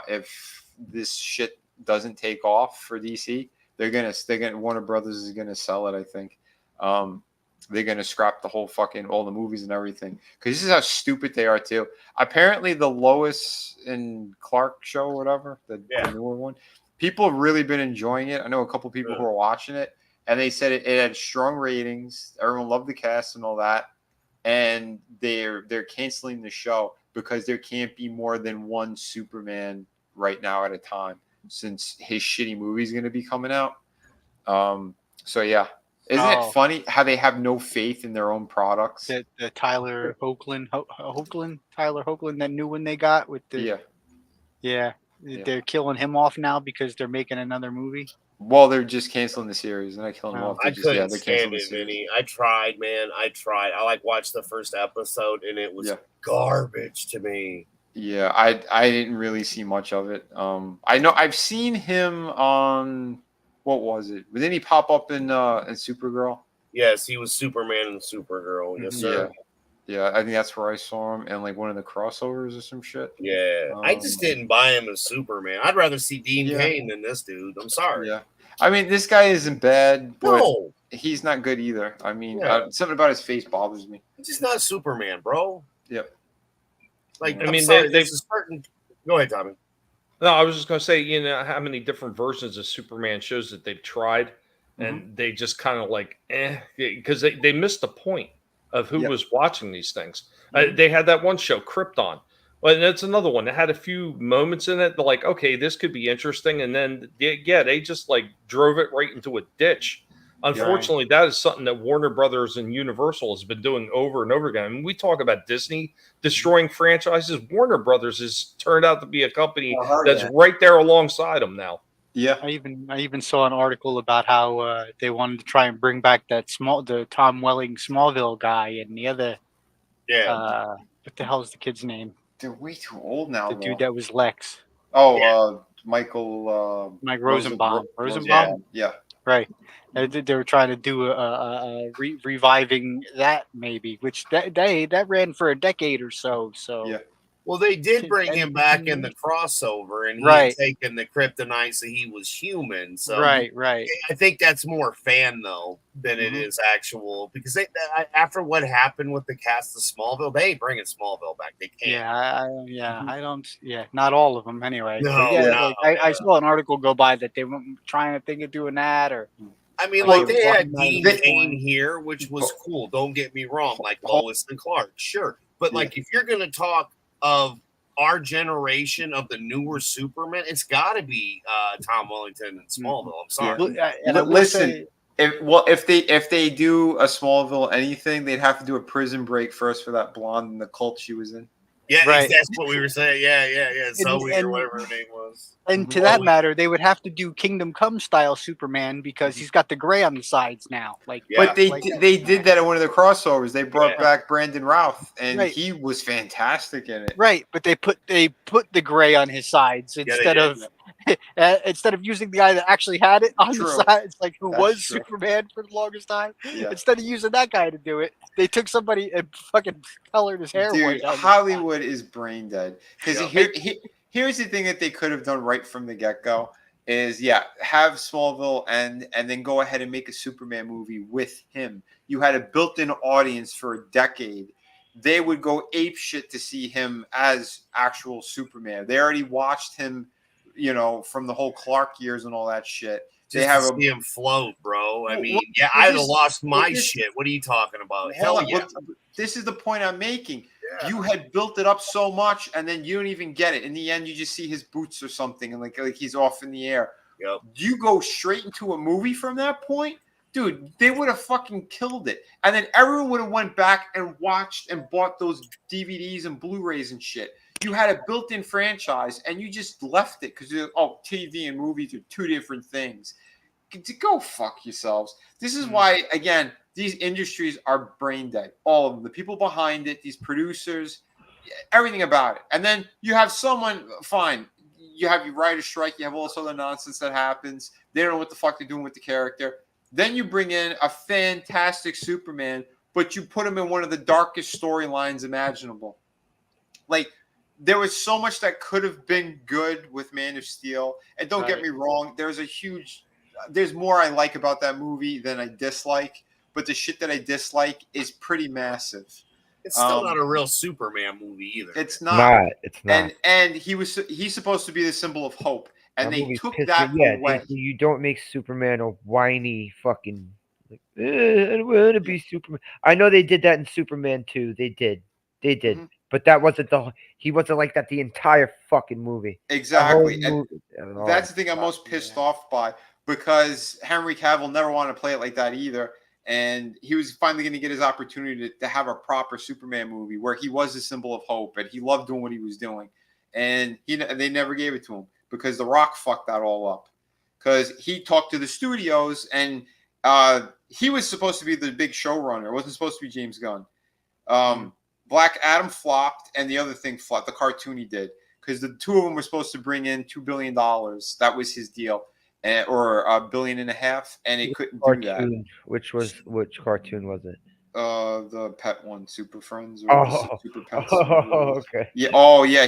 If this shit doesn't take off for DC, they're gonna Warner Brothers is gonna sell it. I think they're gonna scrap the whole all the movies and everything, because this is how stupid they are too. Apparently, the Lois and Clark show, whatever, the newer one, People have really been enjoying it. I know a couple people who are watching it, and they said it had strong ratings. Everyone loved the cast and all that, and they're canceling the show because there can't be more than one Superman right now at a time, since his shitty movie is going to be coming out. So yeah, isn't it funny how they have no faith in their own products? The Tyler Hoechlin, Tyler Hoechlin, that new one they got with the yeah, they're killing him off now because they're making another movie. Well, they're just canceling the series. They're not killing him off. I couldn't stand it, Vinny. I tried, man. I tried. I watched the first episode, and it was garbage to me. Yeah, I didn't really see much of it. I know I've seen him on what was it? Didn't he pop up in Supergirl? Yes, he was Superman and Supergirl. Yes, sir. Yeah, I think that's where I saw him, and like one of the crossovers or some shit. Yeah, I just didn't buy him as Superman. I'd rather see Dean Cain than this dude. I'm sorry. Yeah, I mean, this guy isn't bad, but he's not good either. I mean, something about his face bothers me. He's just not Superman, bro. Yep. Like, I mean, there's a certain. Go ahead, Tommy. No, I was just going to say, you know, how many different versions of Superman shows that they've tried, and they just kind of like, because they missed the point of who was watching these things. They had that one show, Krypton. Well, and that's another one that had a few moments in it. They're like, okay, this could be interesting. And then, they just like drove it right into a ditch. Unfortunately, that is something that Warner Brothers and Universal has been doing over and over again. I mean, we talk about Disney destroying franchises. Warner Brothers has turned out to be a company that's right there alongside them now. Yeah, I even saw an article about how they wanted to try and bring back the Tom Welling Smallville guy and the other. Yeah. What the hell is the kid's name? They're way too old now. The dude that was Lex. Oh, Mike Rosenbaum. Rosenbaum. Yeah. Right. They were trying to do reviving that maybe, which that ran for a decade or so. So yeah. Well, they did bring him back in the crossover, and he had taken the kryptonite, so he was human. So right. I think that's more fan though than it is actual, because after what happened with the cast of Smallville, they ain't bringing Smallville back. They can't. I don't. Yeah, not all of them anyway. No, I saw an article go by that they weren't trying to think of doing that or. I mean, like they had Dean Cain here, which was cool. Don't get me wrong, like Lois and Clark, sure. But like, if you're gonna talk of our generation of the newer Superman, it's got to be Tom Wellington and Smallville. I'm sorry. Listen, if they do a Smallville anything, they'd have to do a Prison Break first for that blonde and the cult she was in. Yeah, that's what we were saying. Yeah. Zoe or whatever her name was. And to that matter, they would have to do Kingdom Come style Superman because he's got the gray on the sides now. But they did that in one of the crossovers. They brought back Brandon Routh, and he was fantastic in it. Right, but they put the gray on his sides instead of using the guy that actually had it on the sides, like who was Superman for the longest time. Yeah. Instead of using that guy to do it, they took somebody and fucking colored his hair white. Hollywood is brain dead. Because here's the thing that they could have done right from the get-go is, have Smallville and then go ahead and make a Superman movie with him. You had a built-in audience for a decade. They would go ape shit to see him as actual Superman. They already watched him, from the whole Clark years and all that shit. They have to see him float, bro. I mean, I'd have lost my shit. What are you talking about? Hell yeah. This is the point I'm making. Yeah. You had built it up so much, and then you don't even get it. In the end, you just see his boots or something, and like he's off in the air. Yep. You go straight into a movie from that point, dude. They would have fucking killed it, and then everyone would have went back and watched and bought those DVDs and Blu-rays and shit. You had a built-in franchise, and you just left it because TV and movies are two different things. Go fuck yourselves. This is why, again, these industries are brain dead. All of them. The people behind it, these producers, everything about it. And then you have someone, fine, you have your writer's strike, you have all this other nonsense that happens. They don't know what the fuck they're doing with the character. Then you bring in a fantastic Superman, but you put him in one of the darkest storylines imaginable. Like, there was so much that could have been good with Man of Steel. And don't get me wrong, there's more I like about that movie than I dislike, but the shit that I dislike is pretty massive. It's still not a real Superman movie either. It's not. It's not. And he's supposed to be the symbol of hope. and That they movie took pissed that me. Yeah, away. you don't make Superman a whiny fucking. Like, I don't want to be Superman. I know they did that in Superman 2. They did. But that wasn't he wasn't like that the entire fucking movie. Exactly. The whole movie. That's the thing I'm most pissed off by, because Henry Cavill never wanted to play it like that either. And he was finally going to get his opportunity to have a proper Superman movie where he was a symbol of hope and he loved doing what he was doing. And they never gave it to him because The Rock fucked that all up. Because he talked to the studios and he was supposed to be the big showrunner. It wasn't supposed to be James Gunn. Black Adam flopped, and the other thing flopped, the cartoon he did. Because the two of them were supposed to bring in $2 billion. That was his deal. Or $1.5 billion, and it couldn't do that. Which cartoon was it? The pet one, Super Friends, or Super Pets. Okay. Yeah. Oh, yeah.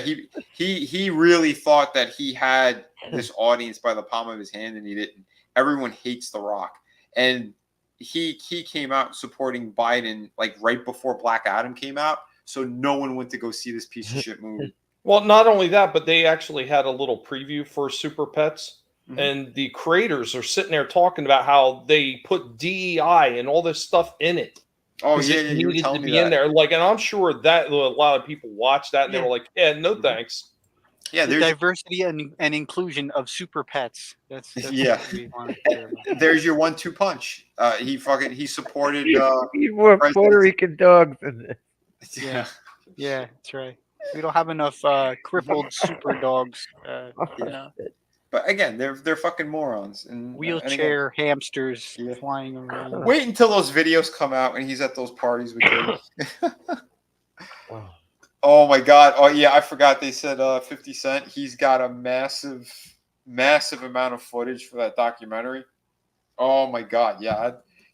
He really thought that he had this audience by the palm of his hand, and he didn't. Everyone hates The Rock, and he came out supporting Biden like right before Black Adam came out, so no one went to go see this piece of shit movie. Well, not only that, but they actually had a little preview for Super Pets. Mm-hmm. And the creators are sitting there talking about how they put DEI and all this stuff in it. Oh yeah, you were telling me that. In there. Like, and I'm sure that a lot of people watched that and they were like, "Yeah, no thanks." Yeah, there's diversity and inclusion of super pets. That's yeah. What we want to hear about. There's your 1-2 punch. He supported. You want Puerto Rican dogs in this. Yeah, that's right. We don't have enough crippled super dogs. You know. But again, they're fucking morons and wheelchair hamsters flying around. Wait until those videos come out and he's at those parties with kids. Oh my God! Oh yeah, I forgot they said 50 Cent. He's got a massive amount of footage for that documentary. Oh my God! Yeah,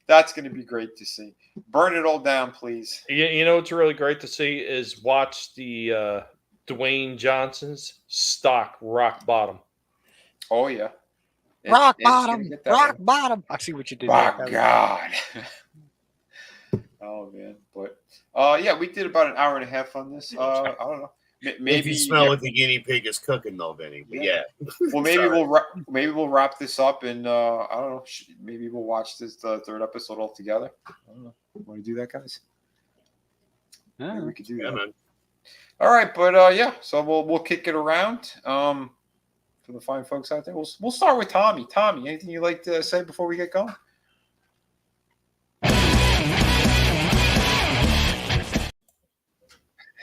that's going to be great to see. Burn it all down, please. You know what's really great to see is watch the Dwayne Johnson's stock rock bottom. Oh yeah, rock bottom. I see what you did. Oh God. Oh man, but yeah, we did about an hour and a half on this. I don't know. Maybe if you smell what the guinea pig is cooking, though, Vinny. But yeah. Well, maybe we'll wrap this up, and I don't know. Maybe we'll watch this third episode all together. I don't know. Want to do that, guys? Yeah, we could do that. Man. All right, but yeah, so we'll kick it around. For the fine folks out there, we'll start with Tommy. Tommy, anything you'd like to say before we get going?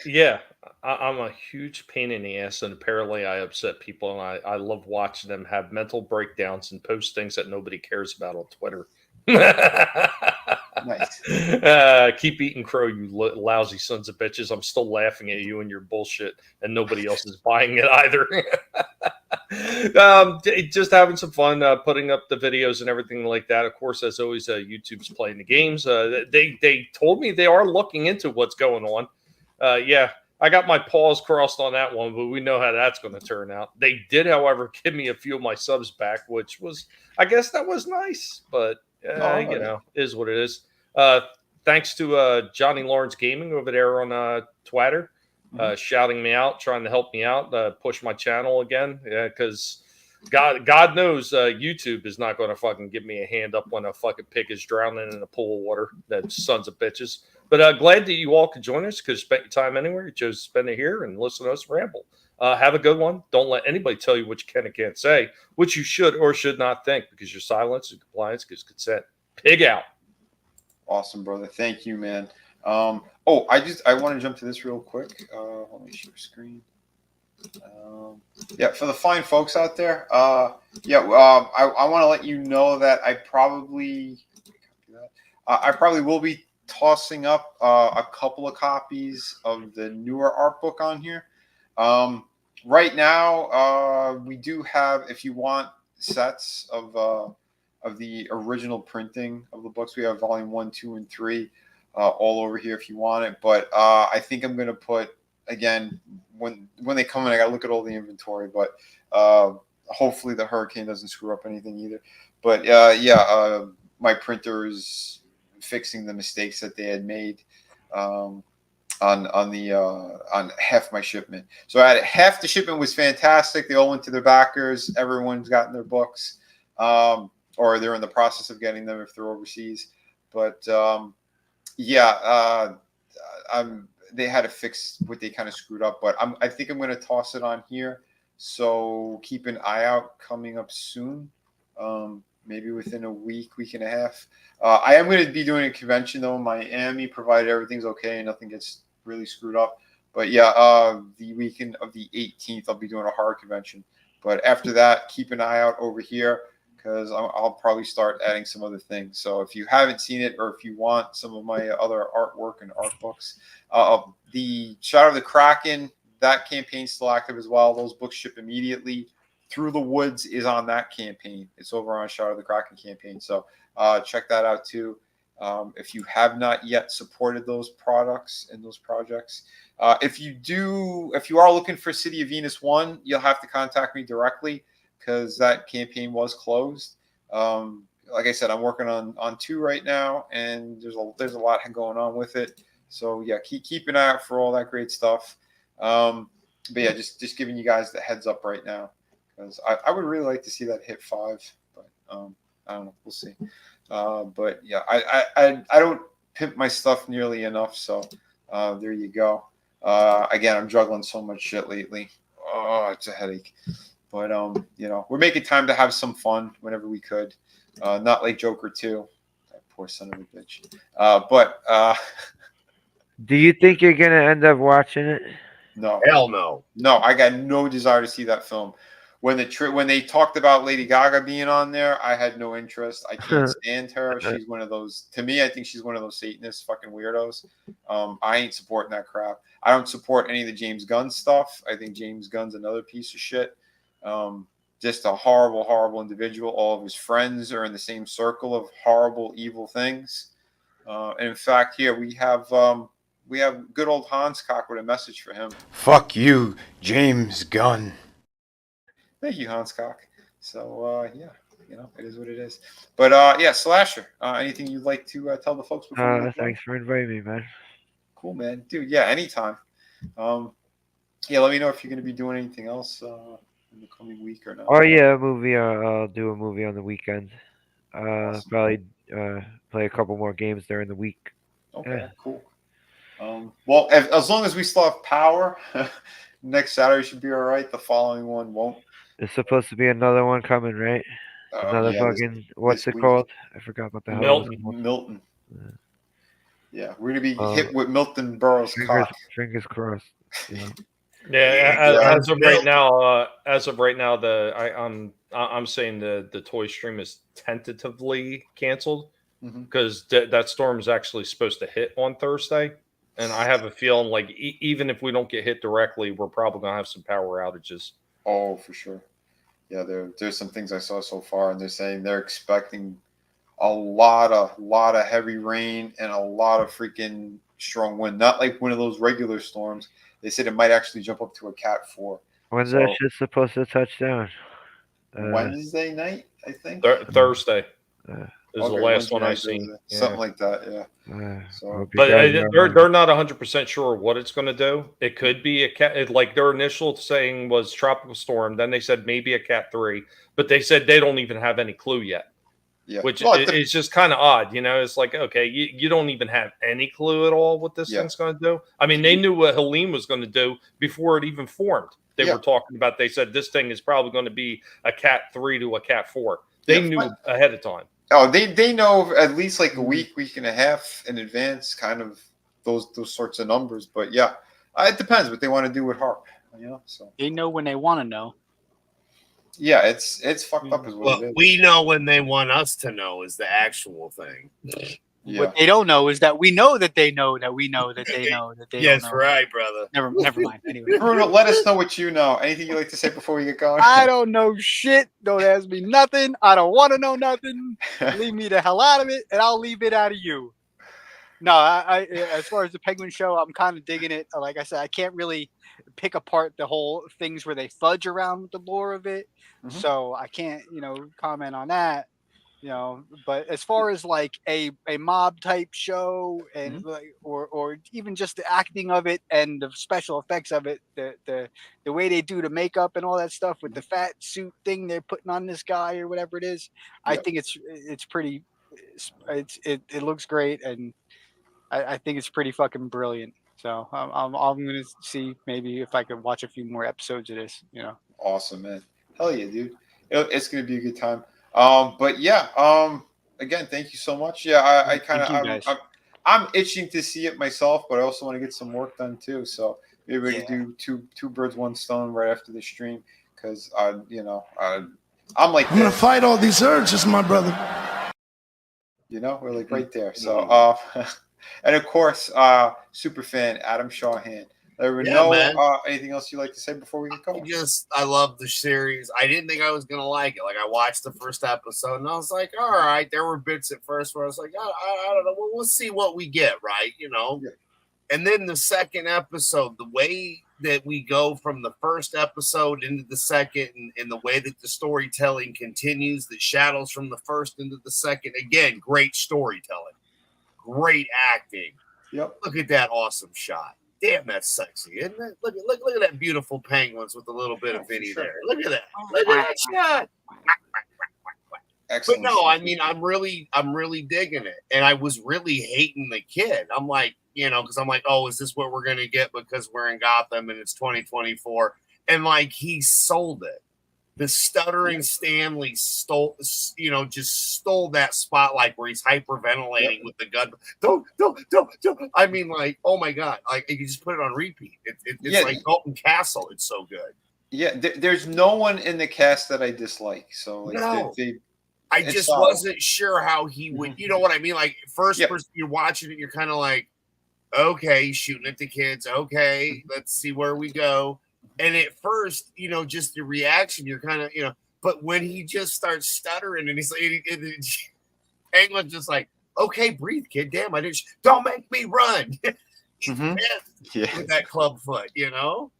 Yeah, I'm a huge pain in the ass, and apparently I upset people, and I love watching them have mental breakdowns and post things that nobody cares about on Twitter. Nice. Keep eating crow, you lousy sons of bitches. I'm still laughing at you and your bullshit, and nobody else is buying it either. Just having some fun, putting up the videos and everything like that. Of course, as always, YouTube's playing the games. They told me they are looking into what's going on. Yeah, I got my paws crossed on that one, but we know how that's going to turn out. They did, however, give me a few of my subs back, which was, I guess that was nice, but you know, is what it is. Thanks to Johnny Lawrence Gaming over there on Twitter, shouting me out, trying to help me out, push my channel again. Yeah, because God knows YouTube is not going to fucking give me a hand up when a fucking pig is drowning in a pool of water. That sons of bitches. But glad that you all could join us because spent your time anywhere. You chose to spend it here and listen to us ramble. Have a good one. Don't let anybody tell you what you can and can't say, what you should or should not think, because your silence and compliance gives consent. Pig out. Awesome, brother. Thank you, man. I want to jump to this real quick. Let me share screen. Yeah, for the fine folks out there. I want to let you know that I probably will be tossing up a couple of copies of the newer art book on here. Right now, we do have, if you want sets of the original printing of the books, we have volume 1, 2, and 3 all over here if you want it. But I think I'm going to put, again, when they come in, I got to look at all the inventory. But hopefully the hurricane doesn't screw up anything either. But my printer is fixing the mistakes that they had made. on half my shipment. So half the shipment was fantastic. They all went to their backers. Everyone's gotten their books, or they're in the process of getting them if they're overseas. But they had to fix what they kind of screwed up. But I think I'm going to toss it on here. So keep an eye out coming up soon. Maybe within a week and a half. I am going to be doing a convention though in Miami, provided everything's okay and nothing gets really screwed up. But yeah, the weekend of the 18th, I'll be doing a horror convention. But after that, keep an eye out over here because I'll probably start adding some other things. So if you haven't seen it or if you want some of my other artwork and art books, the Shadow of the Kraken, that campaign's still active as well. Those books ship immediately. Through the Woods is on that campaign. It's over on Shadow of the Kraken campaign. So check that out too. If you have not yet supported those products and those projects, if you are looking for City of Venus 1, you'll have to contact me directly because that campaign was closed. Like I said, I'm working on 2 right now, and there's a lot going on with it. So yeah, keep an eye out for all that great stuff. But yeah, just giving you guys the heads up right now. Because I would really like to see that hit 5, but I don't know. We'll see. But yeah, I don't pimp my stuff nearly enough. So there you go. Again, I'm juggling so much shit lately. Oh, it's a headache. But we're making time to have some fun whenever we could. Not like Joker 2. That poor son of a bitch. But do you think you're gonna end up watching it? No. Hell no. No, I got no desire to see that film. When they talked about Lady Gaga being on there, I had no interest. I can't stand her. She's one of those. To me, I think she's one of those Satanist fucking weirdos. I ain't supporting that crap. I don't support any of the James Gunn stuff. I think James Gunn's another piece of shit. Just a horrible, horrible individual. All of his friends are in the same circle of horrible, evil things. And in fact, here we have good old Hans Cock with a message for him. Fuck you, James Gunn. Thank you, Hans Cock. So yeah, it is what it is. But yeah, Slasher. Anything you'd like to tell the folks before? Thanks for inviting me, man. Cool, man, dude. Yeah, anytime. Yeah, let me know if you're going to be doing anything else in the coming week or not. Oh yeah, a movie. I'll do a movie on the weekend. Awesome. Probably play a couple more games during the week. Okay, cool. Well, as long as we still have power, next Saturday should be all right. The following one won't. There's supposed to be another one coming, right? Another fucking what's it called? I forgot what the hell. Milton. Yeah, we're gonna be hit with Milton Burrows' cock. Fingers crossed. Yeah. As of right now, I'm saying the toy stream is tentatively canceled because that storm is actually supposed to hit on Thursday, and I have a feeling like even if we don't get hit directly, we're probably gonna have some power outages. Oh, for sure. Yeah, there's some things I saw so far, and they're saying they're expecting a lot of heavy rain and a lot of freaking strong wind. Not like one of those regular storms. They said it might actually jump up to a Cat 4. When's that shit supposed to touch down? Wednesday night, I think. Thursday is the last one I've seen. Something like that, yeah. But they're not 100% sure what it's going to do. It could be a cat. Like their initial saying was tropical storm. Then they said maybe a Cat 3, but they said they don't even have any clue yet. Yeah. Which is just kind of odd, It's like, okay, you don't even have any clue at all what this thing's going to do. I mean, they knew what Helene was going to do before it even formed. They were talking about. They said this thing is probably going to be a Cat 3 to a Cat 4. They knew ahead of time. Oh, they know at least like a week and a half in advance, kind of those sorts of numbers. But yeah, it depends what they want to do with HARP. So they know when they want to know. Yeah, it's fucked up, is what it is. We know when they want us to know is the actual thing. Yeah. What they don't know is that we know that they know that we know that they know that they. Yes, don't know. right, brother. Never mind. Anyway, Bruno, let us know what you know. Anything you'd like to say before we get going? I don't know shit. Don't ask me nothing. I don't want to know nothing. Leave me the hell out of it, and I'll leave it out of you. No, I as far as the Penguin show, I'm kind of digging it. Like I said, I can't really pick apart the whole things where they fudge around the lore of it, so I can't, comment on that. you know. But as far as like a mob type show and like, or even just the acting of it and the special effects of it, the way they do the makeup and all that stuff with the fat suit thing they're putting on this guy or whatever it is, I think it's pretty. It looks great, and I think it's pretty fucking brilliant. So I'm gonna see maybe if I could watch a few more episodes of this. You know. Awesome, man. Hell yeah, dude. It's gonna be a good time. But yeah, again, thank you so much. Yeah, I kind of I'm itching to see it myself, but I also want to get some work done too. So maybe we can do two birds, one stone right after the stream, because you know, I'm like I'm gonna fight all these urges, my brother. You know, we're like right there. So and of course, super fan Adam Shawhan. Anything else you'd like to say before we get going? I love the series. I didn't think I was gonna like it. Like I watched the first episode and I was like, all right. There were bits at first where I was like, I don't know. Well, we'll see what we get, right? You know. Yeah. And then the second episode, the way that we go from the first episode into the second, and the way that the storytelling continues, the shadows from the first into the second. Again, great storytelling, great acting. Yep. Look at that awesome shot. Damn, that's sexy, isn't it? Look at that beautiful penguins with a little bit of Vinny there. Look at that. Look at that shot. Excellent. But no, I mean, I'm really digging it. And I was really hating the kid. I'm like, you know, because I'm like, oh, is this what we're gonna get because we're in Gotham and it's 2024? And like he sold it. The stuttering Stanley stole that spotlight where he's hyperventilating with the gun. Don't. I mean, like, oh my god, like you just put it on repeat. It's like Dalton Castle. It's so good. Yeah, there's no one in the cast that I dislike. So like, no. I just wasn't sure how he would. You know what I mean? Like first person you're watching it, you're kind of like, okay, shooting at the kids. Okay, let's see where we go. And at first, you know, just the reaction, you're kind of, you know, but when he just starts stuttering and he's like, Penguin's just like, okay, breathe, kid. Damn, don't make me run. He's pissed with that club foot, you know?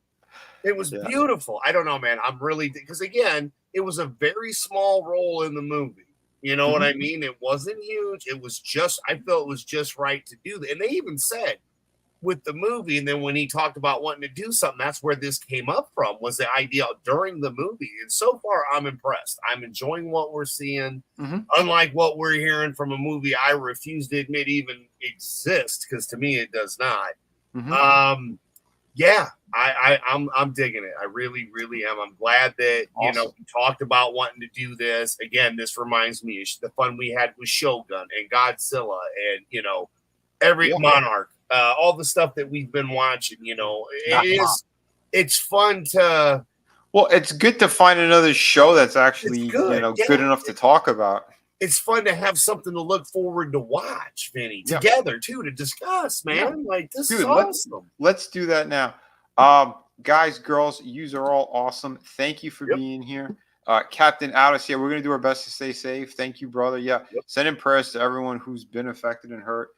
It was beautiful. I don't know, man. I'm really, because again, it was a very small role in the movie. You know what I mean? It wasn't huge. It was just, I felt it was just right to do that. And they even said, with the movie, and then when he talked about wanting to do something, that's where this came up from, was the idea during the movie. And so far I'm impressed. I'm enjoying what we're seeing, unlike what we're hearing from a movie I refuse to admit even exists, because to me it does not. I'm digging it. I really am. I'm glad that you know we talked about wanting to do this again. This reminds me of the fun we had with Shogun and Godzilla and, you know, every Monarch. All the stuff that we've been watching, you know, it's fun to. Well, it's good to find another show that's actually good enough to talk about. It's fun to have something to look forward to watch, Vinny, together too, to discuss, man. Like this is awesome. Let's do that now. Guys, girls, yous are all awesome. Thank you for being here. Captain Alice, we're gonna do our best to stay safe. Thank you, brother. Sending prayers to everyone who's been affected and hurt.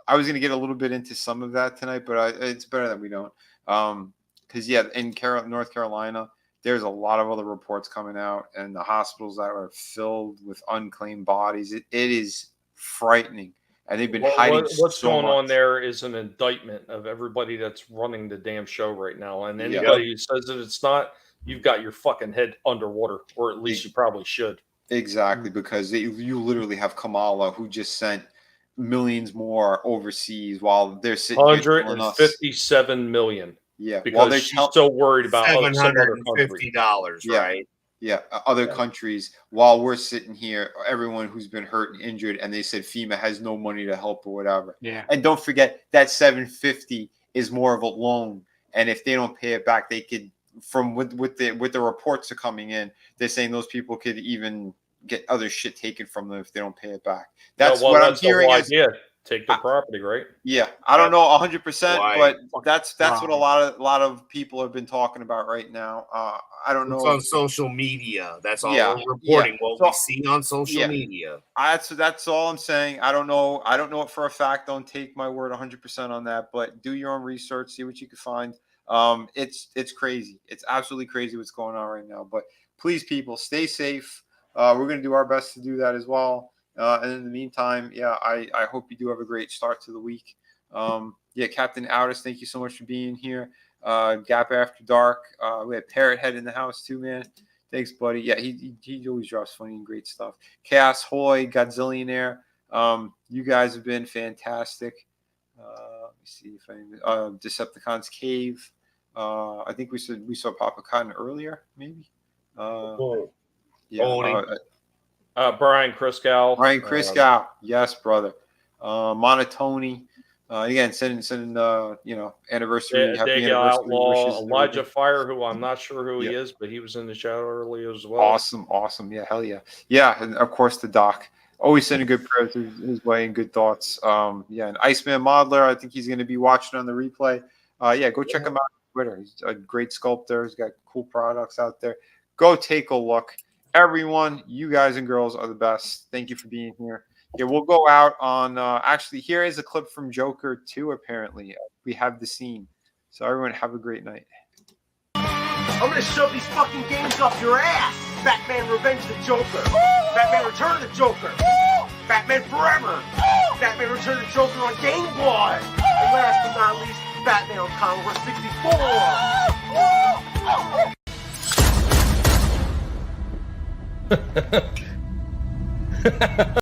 I was going to get a little bit into some of that tonight, but it's better that we don't. Because, in North Carolina, there's a lot of other reports coming out, and the hospitals that are filled with unclaimed bodies. It is frightening, and they've been hiding what's so going much. on there is an indictment of everybody that's running the damn show right now. And anybody who says that it's not, you've got your fucking head underwater, or at least you probably should. Exactly, because you literally have Kamala, who just sent millions more overseas while they're sitting 157 million. Yeah, because she's so worried about $750, right? Yeah, other countries, while we're sitting here, everyone who's been hurt and injured, and they said FEMA has no money to help or whatever. Yeah. And don't forget that 750 is more of a loan, and if they don't pay it back, they could, from with the reports are coming in, they're saying those people could even get other shit taken from them if they don't pay it back. That's what I'm hearing. Take the property, right? Yeah, I don't know 100%, but that's what a lot of people have been talking about right now. I don't know. It's on social media. That's all we're reporting. What we see on social media. That's all I'm saying. I don't know it for a fact. Don't take my word 100% on that, but do your own research. See what you can find. It's crazy. It's absolutely crazy what's going on right now. But please, people, stay safe. We're going to do our best to do that as well. And in the meantime, yeah, I hope you do have a great start to the week. Yeah, Captain Outis, thank you so much for being here. Gap After Dark. We had Parrot Head in the house too, man. Thanks, buddy. Yeah, he always drops funny and great stuff. Chaos Hoy, Godzillionaire. You guys have been fantastic. Let me see if Decepticons Cave. I think we saw Papa Cotton earlier, maybe. Yeah. Brian Chriskow. Brian Chriskow. Yes, brother. Monotony. Again, sending anniversary. Happy Daniel anniversary Outlaw, wishes. Elijah Fire, who I'm not sure who he is, but he was in the show earlier as well. Awesome. Yeah, hell yeah. Yeah, and of course the doc. Always sending good prayers his way and good thoughts. Yeah, and Iceman Modeler, I think he's going to be watching on the replay. Yeah, go check him out on Twitter. He's a great sculptor. He's got cool products out there. Go take a look. Everyone, you guys and girls are the best. Thank you for being here. Yeah, we'll go out on actually, here is a clip from Joker 2, apparently. We have the scene. So everyone have a great night. I'm gonna shove these fucking games up your ass! Batman Revenge of the Joker! Batman Return of the Joker! Batman Forever! Batman Return of the Joker on Game Boy! And last but not least, Batman on Commodore 64!